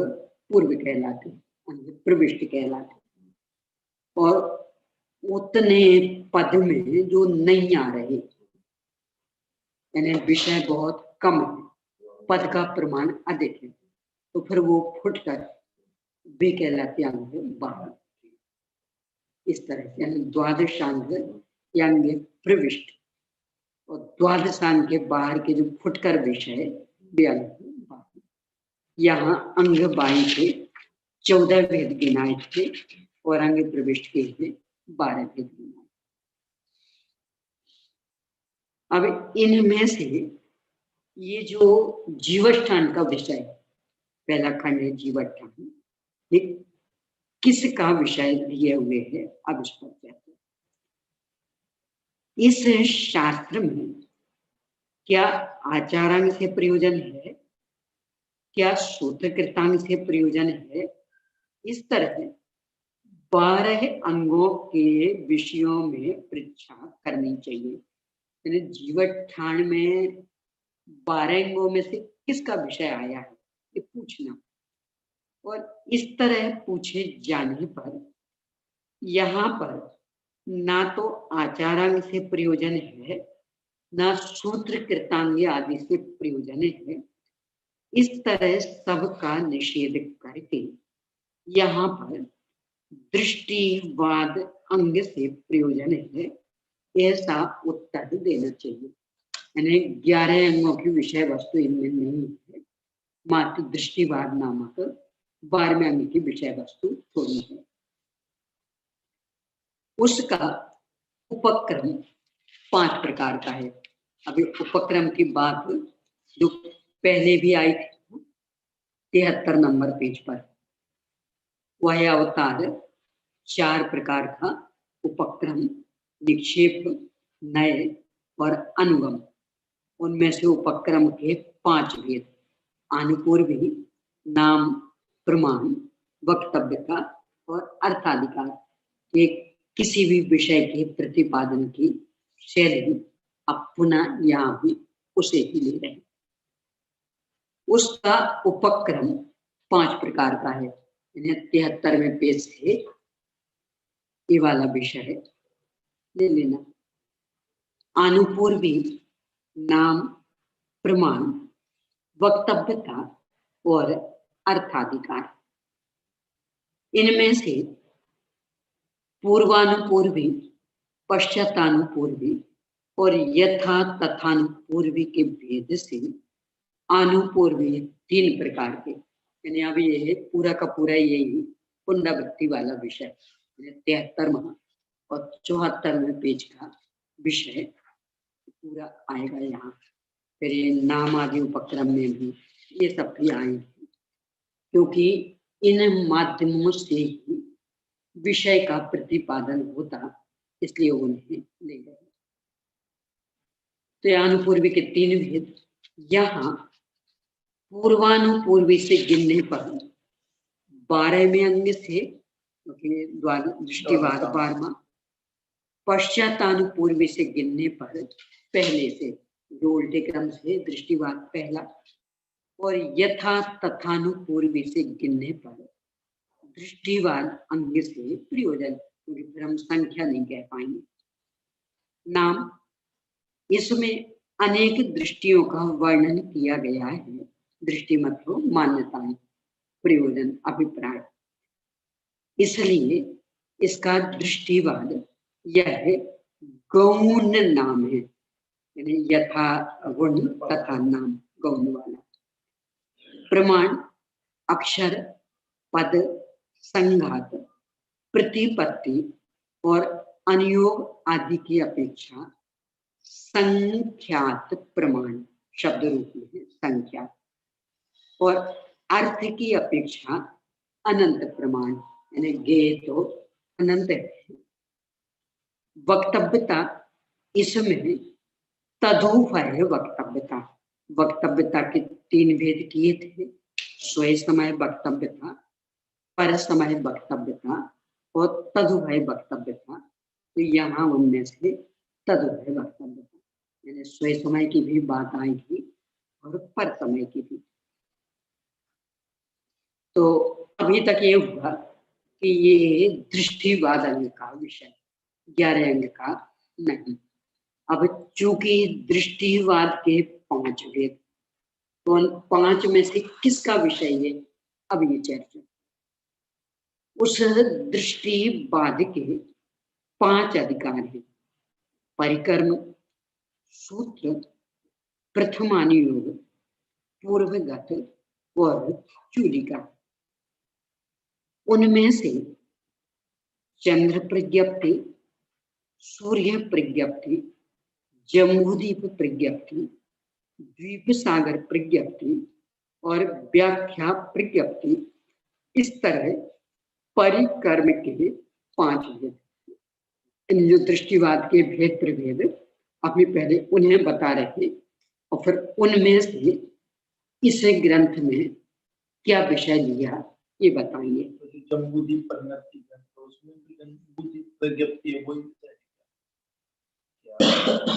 पूर्व कहलाते, अंग प्रविष्ट कहलाते। और उतने पद में जो नहीं आ रहे, यानी विषय बहुत कम है, पद का प्रमाण अधिक है, तो फिर वो फुटकर वे कहलाते अंग 12। इस तरह से यानी द्वादशांग अंग प्रविष्ट और द्वादशांग के बाहर के जो फुटकर विषय वे अंग 12। यहाँ अंग 22 के 14 भेद गिनाए थे और अंग प्रविष्ट के 12 भेद गिनाए। अब इनमें से ये जो जीवस्थान का विषय, पहला खंड है जीवस्थान, ये किसका विषय दिए हुए है? अब इस पर चर्चा। इस शास्त्र में क्या आचारांग से प्रयोजन है, क्या सूत्रकृतांग से प्रयोजन है? इस तरह 12 अंगों के विषयों में परीक्षा करनी चाहिए। यानी जीवस्थान में 12 अंगों में से किसका विषय आया है, ये पूछना। और इस तरह पूछे जाने पर यहाँ पर ना तो आचारांग से प्रयोजन है, ना सूत्र कृतांग आदि से प्रयोजन है। इस तरह सबका निषेध करके यहाँ पर दृष्टिवाद अंग से प्रयोजन है ऐसा उत्तर देना चाहिए। यानी 11 अंगों की विषय वस्तु इनमें नहीं है, मात्र दृष्टिवाद नामक 12वें अंग की विषय वस्तु थोड़ी है। उसका उपक्रम 5 प्रकार का है। अभी उपक्रम की बात जो पहले भी आई थी 73 नंबर पेज पर, वह अवतार 4 प्रकार का उपक्रम, निक्षेप, नए और अनुगम। उनमें से उपक्रम के 5 भेद, अनुपूर्वी, नाम, प्रमाण, वक्तव्यता और अर्थाधिकार। एक किसी भी विषय के प्रतिपादन की शैली अब पुनः यहाँ भी उसे ही ले रहे हैं। उसका उपक्रम 5 प्रकार का है। 73वें पेज से ये वाला विषय ले लेना। अनुपूर्वी, नाम, प्रमाण, वक्तव्यता और अर्थाधिकार। इनमें से पूर्वानुपूर्वी, पश्चातानुपूर्वी और यथा तथानुपूर्वी के भेद से अनुपूर्वी 3 प्रकार के, यानी अभी ये पूरा का पूरा यही पुनरावृत्ति वाला विषय 73वां और 74वें पेज का विषय पूरा आएगा यहाँ। फिर ये नाम आदि उपक्रम में भी ये सब भी आएंगे, क्योंकि इन माध्यमों से ही विषय का प्रतिपादन होता, इसलिए उन्हें ले गए। तो अनुपूर्वी के 3 भेद। यहाँ पूर्वानुपूर्वी से गिनने पर 12वें अंग से दृष्टिवाद 12वां, पश्चातानुपूर्वी से गिनने पर पहले से जो उल्टे क्रम से दृष्टिवाद पहला, और यथा तथानुपूर्वी से गिनने पर दृष्टिवाद अंग से प्रयोजन, क्योंकि फिर हम संख्या नहीं कह पाएंगे। नाम, इसमें अनेक दृष्टियों का वर्णन किया गया है। दृष्टि मतलब मान्यताएं, प्रयोजन, अभिप्राय, इसलिए इसका दृष्टिवाद यह गौण नाम है, यानी यथा गुण तथा नाम, गौण वाला। प्रमाण, अक्षर, पद, संघात, प्रतिपत्ति और अनुयोग आदि की अपेक्षा संख्यात प्रमाण, शब्द रूप में संख्या, और अर्थ की अपेक्षा अनंत प्रमाण, यानी ज्ञेय तो अनंत है। वक्तव्यता, इसमें तदुभय वक्तव्यता, वक्तव्यता के 3 भेद किए थे, स्वयं समय वक्तव्यता, पर समय वक्तव्यता और तदुभय वक्तव्यता। तो यहाँ उनमें से तदुभय वक्तव्यता, यानी स्वयं समय की भी बात आएगी और पर समय की भी। तो अभी तक ये हुआ कि ये दृष्टिवाद अंग का विषय, 11 अंग का नहीं। अब चूंकि दृष्टिवाद के 5 भेद, तो 5 में से किसका विषय है अब ये चर्चा। उस दृष्टिवाद के 5 अधिकार हैं: परिकर्म, सूत्र, प्रथमानुयोग, पूर्वगत और चूलिका। उनमें से चंद्र प्रज्ञप्ति, सूर्य प्रज्ञप्ति, जम्बूद्वीप प्रज्ञप्ति, द्वीप सागर प्रज्ञप्ति और व्याख्या प्रज्ञप्ति, इस तरह परिकर्म के 5 भेद। इन जो दृष्टिवाद के भेद प्रभेद अभी पहले उन्हें बता रहे, और फिर उनमें से इस ग्रंथ में क्या विषय लिया ये बताएंगे। जम्बूद्वीप प्रज्ञप्ति, तो उसमें भी जम्बूद्वीप प्रज्ञप्ति है, वही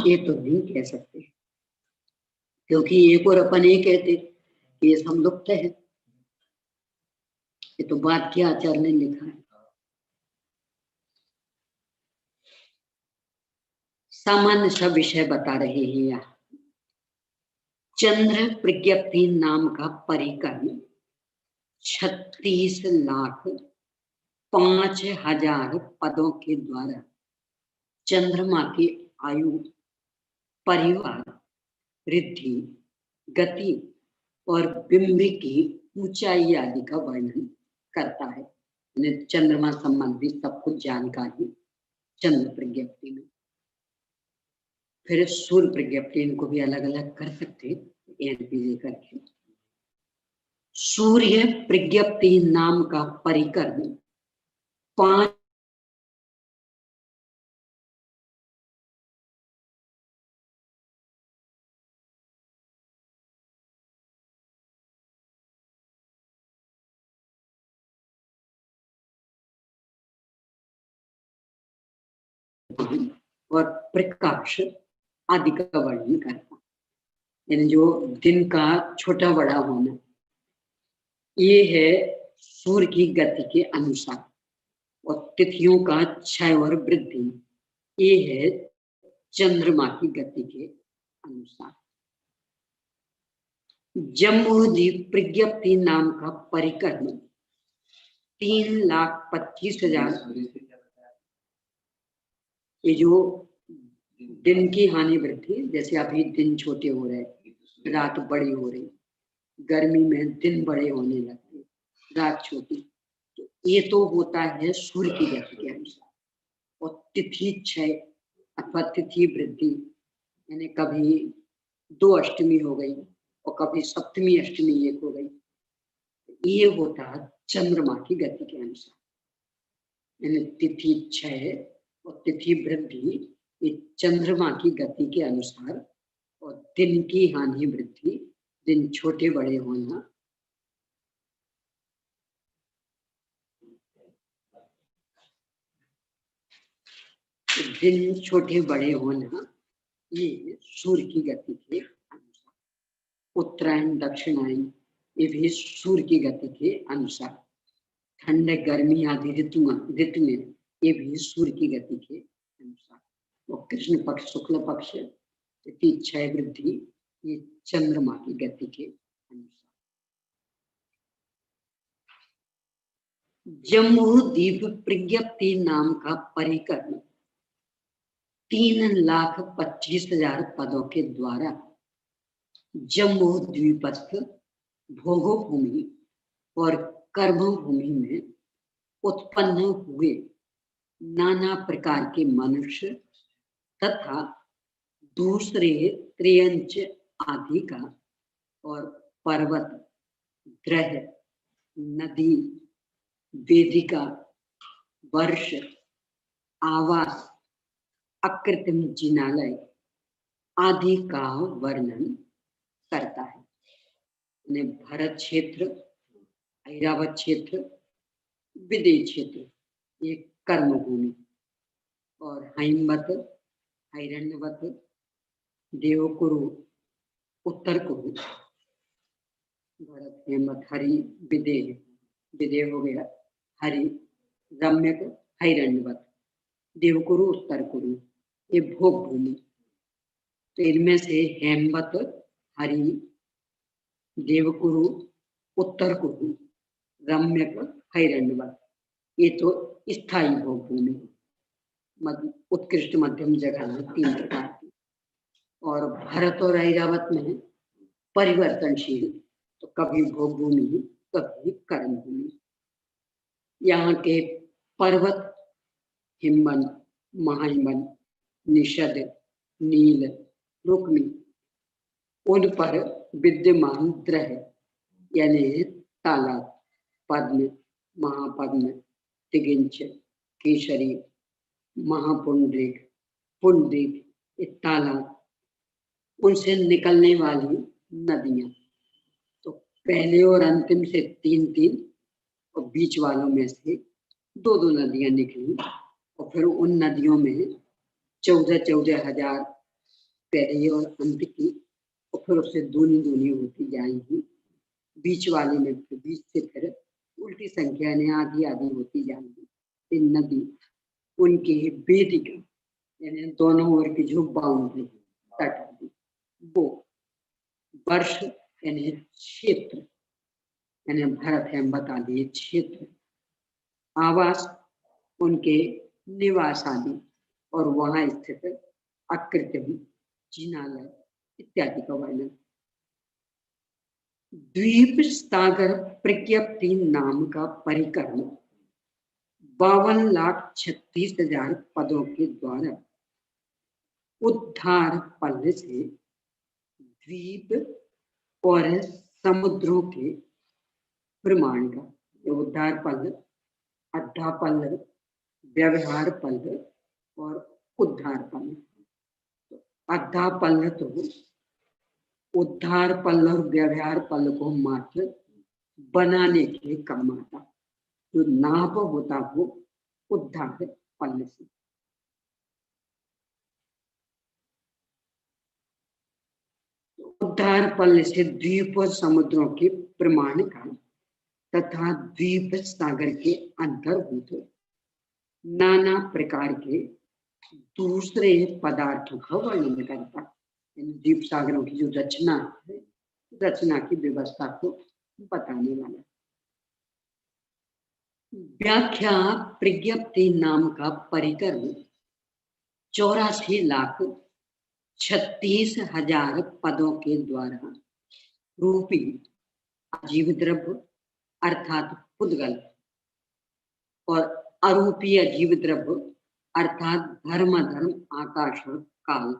ये तो नहीं कह सकते, क्योंकि एक और अपन ये कहते कि ये संलुप्त है। ये तो बात क्या आचार्य ने लिखा है। सामान्य सा विषय बता रहे हैं यहाँ। चंद्र प्रज्ञप्ति नाम का परिकर्म 36,05,000 पदों के द्वारा चंद्रमा के आयु, परिवार, रिद्धि, गति और बिंब की ऊंचाई आदि का वर्णन करता है। यानी चंद्रमा संबंधी सब कुछ जानकारी चंद्र प्रज्ञप्ति में। फिर सूर्य प्रज्ञप्ति, इनको भी अलग अलग कर सकते एनपीजे करके। सूर्य प्रज्ञप्ति नाम का परिकर 5 और प्रकाश आदि का वर्णन करता है। यानी जो दिन का छोटा बड़ा होना, ये है सूर्य की गति के अनुसार। और तिथियों का क्षय और वृद्धि, ये है चंद्रमा की गति के अनुसार। जम्बूद्वीप प्रज्ञप्ति नाम का परिक्रम 3,25,000। ये जो दिन की हानि वृद्धि, जैसे अभी दिन छोटे हो रहे, रात बड़ी हो रही, गर्मी में दिन बड़े होने लगते, रात छोटी, तो ये तो होता है सूर्य की गति के अनुसार। और तिथि क्षय अथवा तिथि वृद्धि, यानी कभी 2 अष्टमी हो गई और कभी सप्तमी अष्टमी 1 हो गई, ये होता है चंद्रमा की गति के अनुसार। यानी तिथि क्षय और तिथि वृद्धि, ये चंद्रमा की गति के अनुसार। और दिन की हानि वृद्धि, दिन छोटे बड़े होना, दिन छोटे बड़े होना, ये सूर्य की गति के अनुसार। उत्तरायण दक्षिणायन, ये भी सूर्य की गति के अनुसार। ठंड गर्मी आदि ऋतु में, ये भी सूर्य की गति के अनुसार। और कृष्ण पक्ष शुक्ल पक्ष, तिथि क्षय वृद्धि, ये चंद्रमा की गति के अनुसार। जम्बूद्वीप प्रज्ञप्ति नाम का परिक्रम 3,25,000 पदों के द्वारा जम्बूद्वीपस्थ भोगोभूमि और कर्मभूमि में उत्पन्न हुए नाना प्रकार के मनुष्य तथा दूसरे त्रियंच आदि का, और पर्वत, ग्रह, नदी, वेदिका, वर्ष, आवास, अकृत्रिम जिनालय आदि का वर्णन करता है। भरत क्षेत्र, ऐरावत क्षेत्र, विदेह क्षेत्र, ये कर्मभूमि। और हैमवत, हिरण्यवत, देवकुरु, उत्तर कुरु, भरत, हेमवत, हरि, विदेह, विदेह हो गया, हरि, रम्यक, हिरण्यवत, देवकुरु, उत्तर कुरु, ये भोग भूमि। तो इनमें से हेमवत, हरि, देवकुरु, उत्तर कुरु, रम्यक, हिरण्यवत, ये तो स्थायी भोग भूमि, उत्कृष्ट मध्यम जगह में 3 प्रकार की। और भरत और ऐरावत में परिवर्तनशील, तो कभी भोग भूमि, कभी कर्म भूमि। यहाँ के पर्वत हिमवन, महाहिमवन, निषद, नील, रुक्मी, उन पर विद्यमान ग्रह यानी तालाब, पद्म, महापद्म, तिगिंच, केसरी, महापुंडरीक, पुंडरीक, तालाब, उनसे निकलने वाली नदियां, तो पहले और अंतिम से 3-3 और बीच वालों में से 2-2 नदियां निकली। और फिर उन नदियों में 14,000 हजार पहले और अंत की, और फिर उससे दूनी दूनी होती जाएंगी। बीच वाले में बीच से फिर उल्टी संख्या ने आधी आधी होती जाएंगी। इन नदी उनकी वेदिका, यानी दोनों ओर की जो बाउंड्री तट, वो वर्ष यानी क्षेत्र, यानी भरत हेमवत आदि क्षेत्र, आवास उनके निवास आदि, और वहां स्थित अकृत्रिम, जिनालय इत्यादि का वर्णन। द्वीप सागर प्रज्ञप्ति नाम का परिक्रम 52,36,000 पदों के द्वारा उद्धार पल्ल से द्वीप और समुद्रों के प्रमाण का, उद्धार पल्ल, अद्धा पल्ल, व्यवहार पल्ल और उद्धार पल्ल। अद्धा पल्ल तो उद्धार पल्ल और व्यवहार पल्ल को मात्र बनाने के काम आता, जो नाप होता वो उद्धार पल्ल से। उद्धार पल्ल से द्वीप और समुद्रों के प्रमाण का तथा द्वीप सागर के अंतर्भूत नाना प्रकार के दूसरे पदार्थों का वर्णन करता। द्वीप सागरों की जो रचना है, रचना की व्यवस्था को बताने वाला। व्याख्या प्रज्ञप्ति नाम का परिक्रम 84,36,000 पदों के द्वारा रूपी अजीव द्रव्य अर्थात पुद्गल और अरूपी अजीव द्रव्य अर्थात धर्म, आकाश और काल,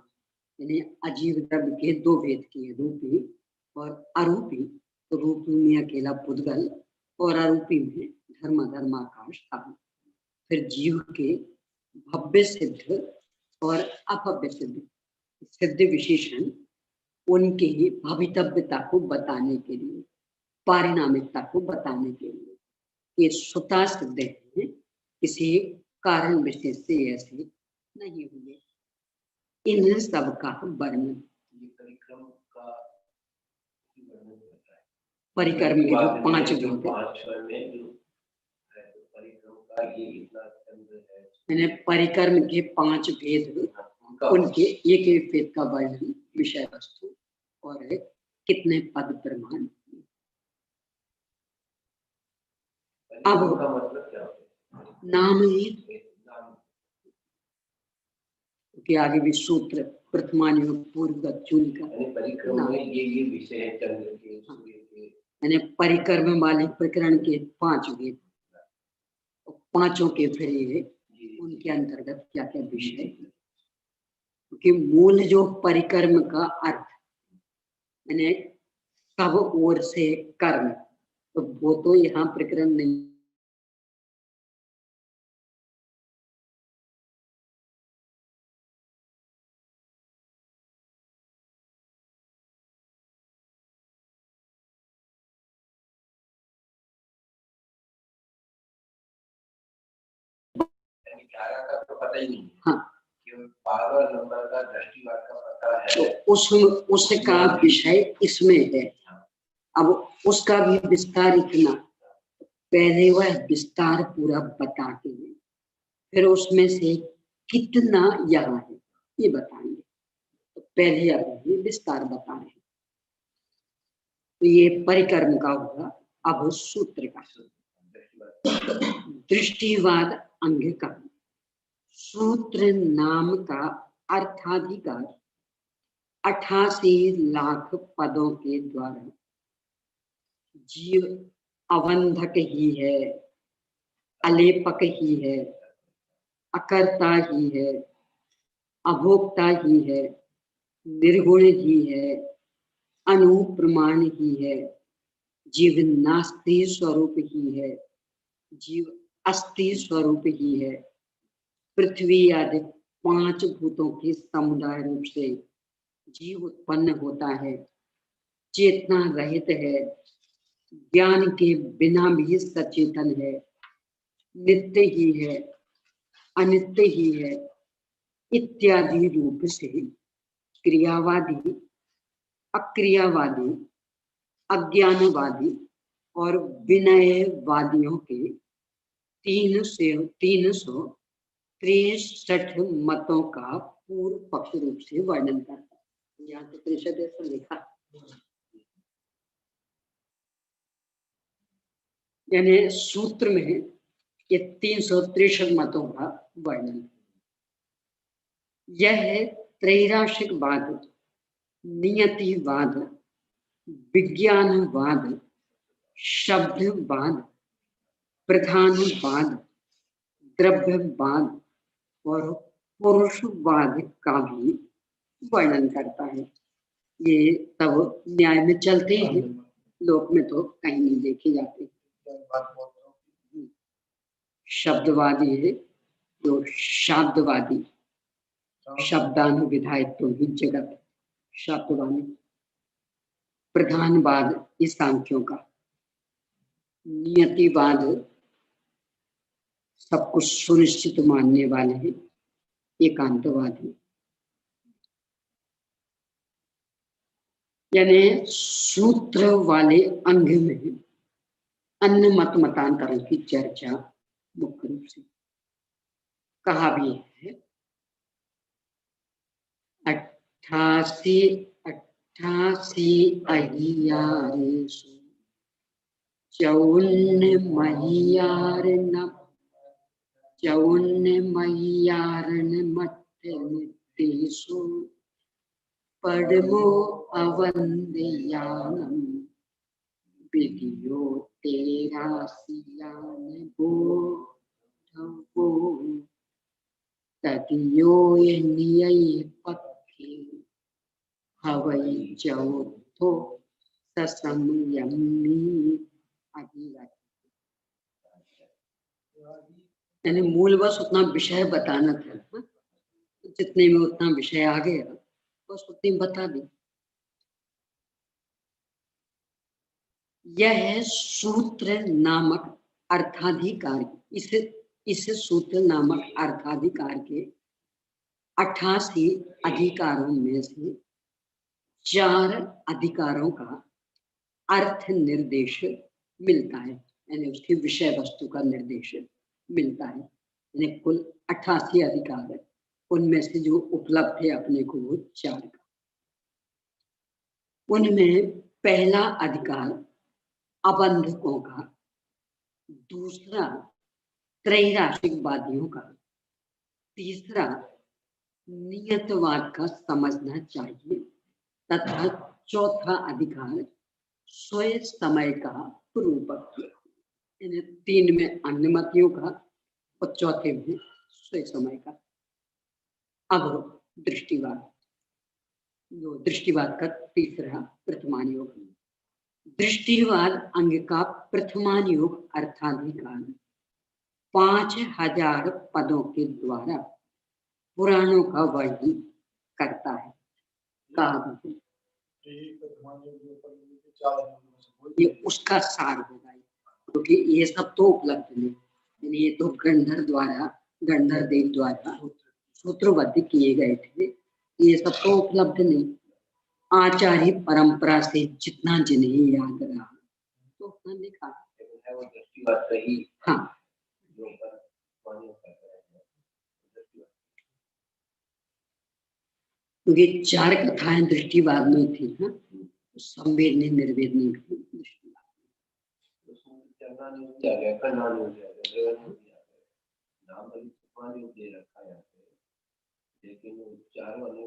यानी अजीव द्रव्य के दो भेद किए, रूपी और अरूपी। तो रूपी में अकेला पुद्गल और अरूपी में धर्म, आकाश, काल। फिर जीव के भव्य सिद्ध और अभव्य सिद्ध विशेषण उनके ही भवितव्यता को बताने के लिए, पारिणामिकता को बताने के लिए ये स्वतः सिद्ध है, किसी कारण विशेष से ऐसे नहीं हुए। इन सब का वर्णन परिक्रम के जो 5 भेद, मैंने परिक्रम के 5 भेद, उनके एक एक भेद का वर्णन, विषय वस्तु और कितने पद प्रमाण। अब नाम ही के आगे भी सूत्र प्रथमानि पूर्वगत चूल का ये विषय है चंद्र के, यानी परिक्रम वाले प्रकरण के 5 भेद, पांचों के फिर ये उनके अंतर्गत क्या क्या विषय, क्योंकि मूल जो परिक्रम का अर्थ यानी सब ओर से कर्म, तो वो तो यहाँ प्रकरण नहीं। तो पता ही नहीं। हाँ, पावर नंबर का दृष्टिवाद का पता है, तो उसका विषय इसमें है। अब उसका भी विस्तार इतना, पहले वह विस्तार पूरा बता के फिर उसमें से कितना यहाँ है ये बताएंगे। तो पहले अब ये विस्तार बता रहे हैं, तो ये परिक्रम का होगा। अब सूत्र का दृष्टिवाद अंग का सूत्र नाम का अर्थाधिकार 88 लाख पदों के द्वारा जीव अवंधक ही है, अलेपक ही है, अकर्ता ही है, अभोक्ता ही है, निर्गुण ही है, अनुप्रमाण ही है, जीव नास्ति स्वरूप ही है, जीव अस्ति स्वरूप ही है, पृथ्वी आदि 5 भूतों के समुदाय रूप से जीव उत्पन्न होता है, चेतना रहित है, ज्ञान के बिना भी सचेतन है, नित्य ही है, अनित्य ही है इत्यादि रूप से क्रियावादी, अक्रियावादी, अज्ञानवादी और विनयवादियों के 363 मतों का पूर्व पक्ष रूप से वर्णन करता है। यहाँ तो 63 ऐसा लिखा, यानी सूत्र में ये 363 मतों का वर्णन। यह त्रैराशिकवाद, नियतिवाद, विज्ञानवाद, शब्दवाद, प्रधानवाद, द्रव्यवाद और पुरुषवाद का भी वर्णन करता है। ये तब न्याय में चलते हैं, लोक में तो कहीं नहीं देखे जाते। शब्दवादी है तो शाब्दवादी, शब्दानुविधायत्व ही जगत शब्दवादी। प्रधानवाद इस सांख्यों का, नियतिवाद सब कुछ सुनिश्चित मानने वाले हैं, एकांतवादी। यानी सूत्र वाले अंग में अन्य मत मतांतरों की चर्चा मुख्य रूप से कहा भी है। 88 अहियारेषु 54 महियारण मध्य नित्येषु पद्मो अवन्देयानम् विधियो तेरासियान बोधवो तदियो नियय पक्षे हवै चौथो ससंयमी अधिगत। यानी मूल बस उतना विषय बताना था, जितने में उतना विषय आ गया बस उतनी बता दी। यह है सूत्र नामक अर्थाधिकार। इस सूत्र नामक अर्थाधिकार के 88 अधिकारों में से 4 अधिकारों का अर्थ निर्देश मिलता है, यानी उसकी विषय वस्तु का निर्देश मिलता है। यानी कुल 88 अधिकार है, उनमें से जो उपलब्ध है अपने को वो 4 का। उनमें पहला अधिकार अबंधकों का, दूसरा त्रैराशिकवादियों का, तीसरा नियतवाद का समझना चाहिए तथा चौथा अधिकार स्वयं समय का पूर्वपक्ष। इन 3 में अन्य मतियों का और चौथे में स्वयं समय का। अब दृष्टिवाद, जो दृष्टिवाद का तीसरा प्रथमान योग। दृष्टिवाद अंग का प्रथमान योग अर्थाधिकार 5000 पदों के द्वारा पुराणों का वर्णन करता है। कहा ये उसका सार होगा, क्योंकि ये सब तो उपलब्ध नहीं, यानी ये तो गंधर देव द्वारा सूत्रबद्ध किए गए थे, ये सब तो उपलब्ध नहीं। आचार्य परंपरा से जितना जिन्हें याद रहा तो उतना लिखा। हाँ, क्योंकि 4 कथाएं दृष्टिवाद में थी ना, संवेदनी निर्वेदनी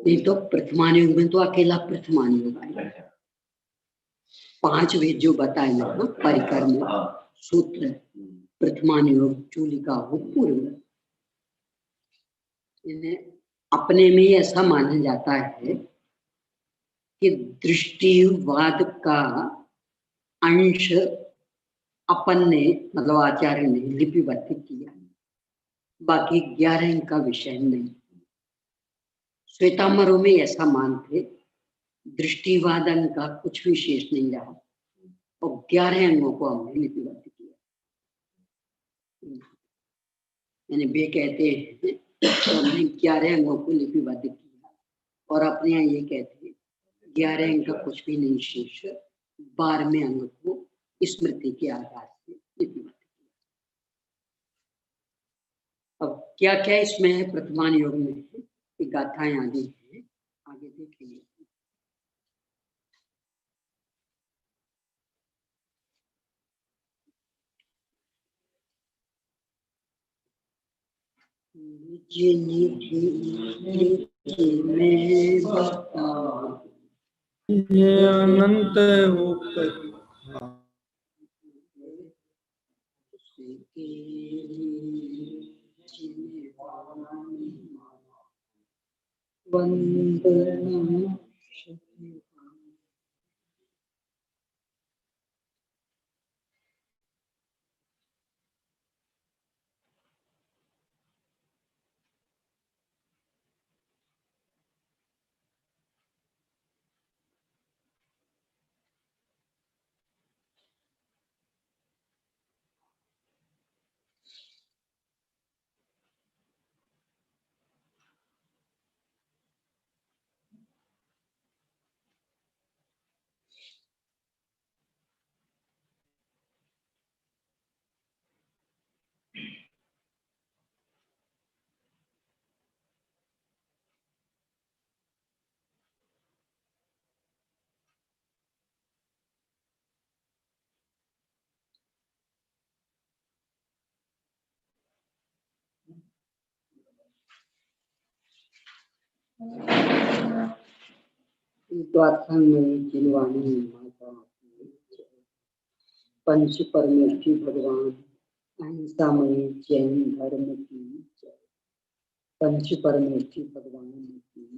नहीं तो प्रथमान युग में तो अकेला प्रथमान युग आया। 5 वेद जो बताए ना परिकर में सूत्र, प्रथमान योग, चूलिका हो, पूर्व। इन्हें अपने में ऐसा माना जाता है कि दृष्टिवाद का अंश अपन ने, मतलब आचार्य ने लिपिबद्ध किया, बाकी 11 इनका विषय नहीं। श्वेतांबरों में ऐसा मानते, दृष्टिवाद अंग का कुछ विशेष नहीं रहा और 11 अंगों को हमने लिपिबद्ध किया। यानी वे कहते हैं तो हमने 11 अंगों को लिपिबद्ध किया, और अपने यहाँ ये कहते हैं 11 अंग का कुछ भी नहीं शेष, 12वें अंग को स्मृति के आधार से लिपिबद्ध किया। अब क्या क्या इसमें है प्रथमान योग में है, गाथाएं आदि है, आगे देखेंगे। ये कि मैं बताऊं ये अनंत है वो कथा। उसके लिए जिन्हें वाणी वंदना द्वात्थांगमयी जिनवाणी माता पंच परमेष्ठी भगवान अहिंसामयी जैन धर्म की जय। पंच परमेष्ठी भगवान की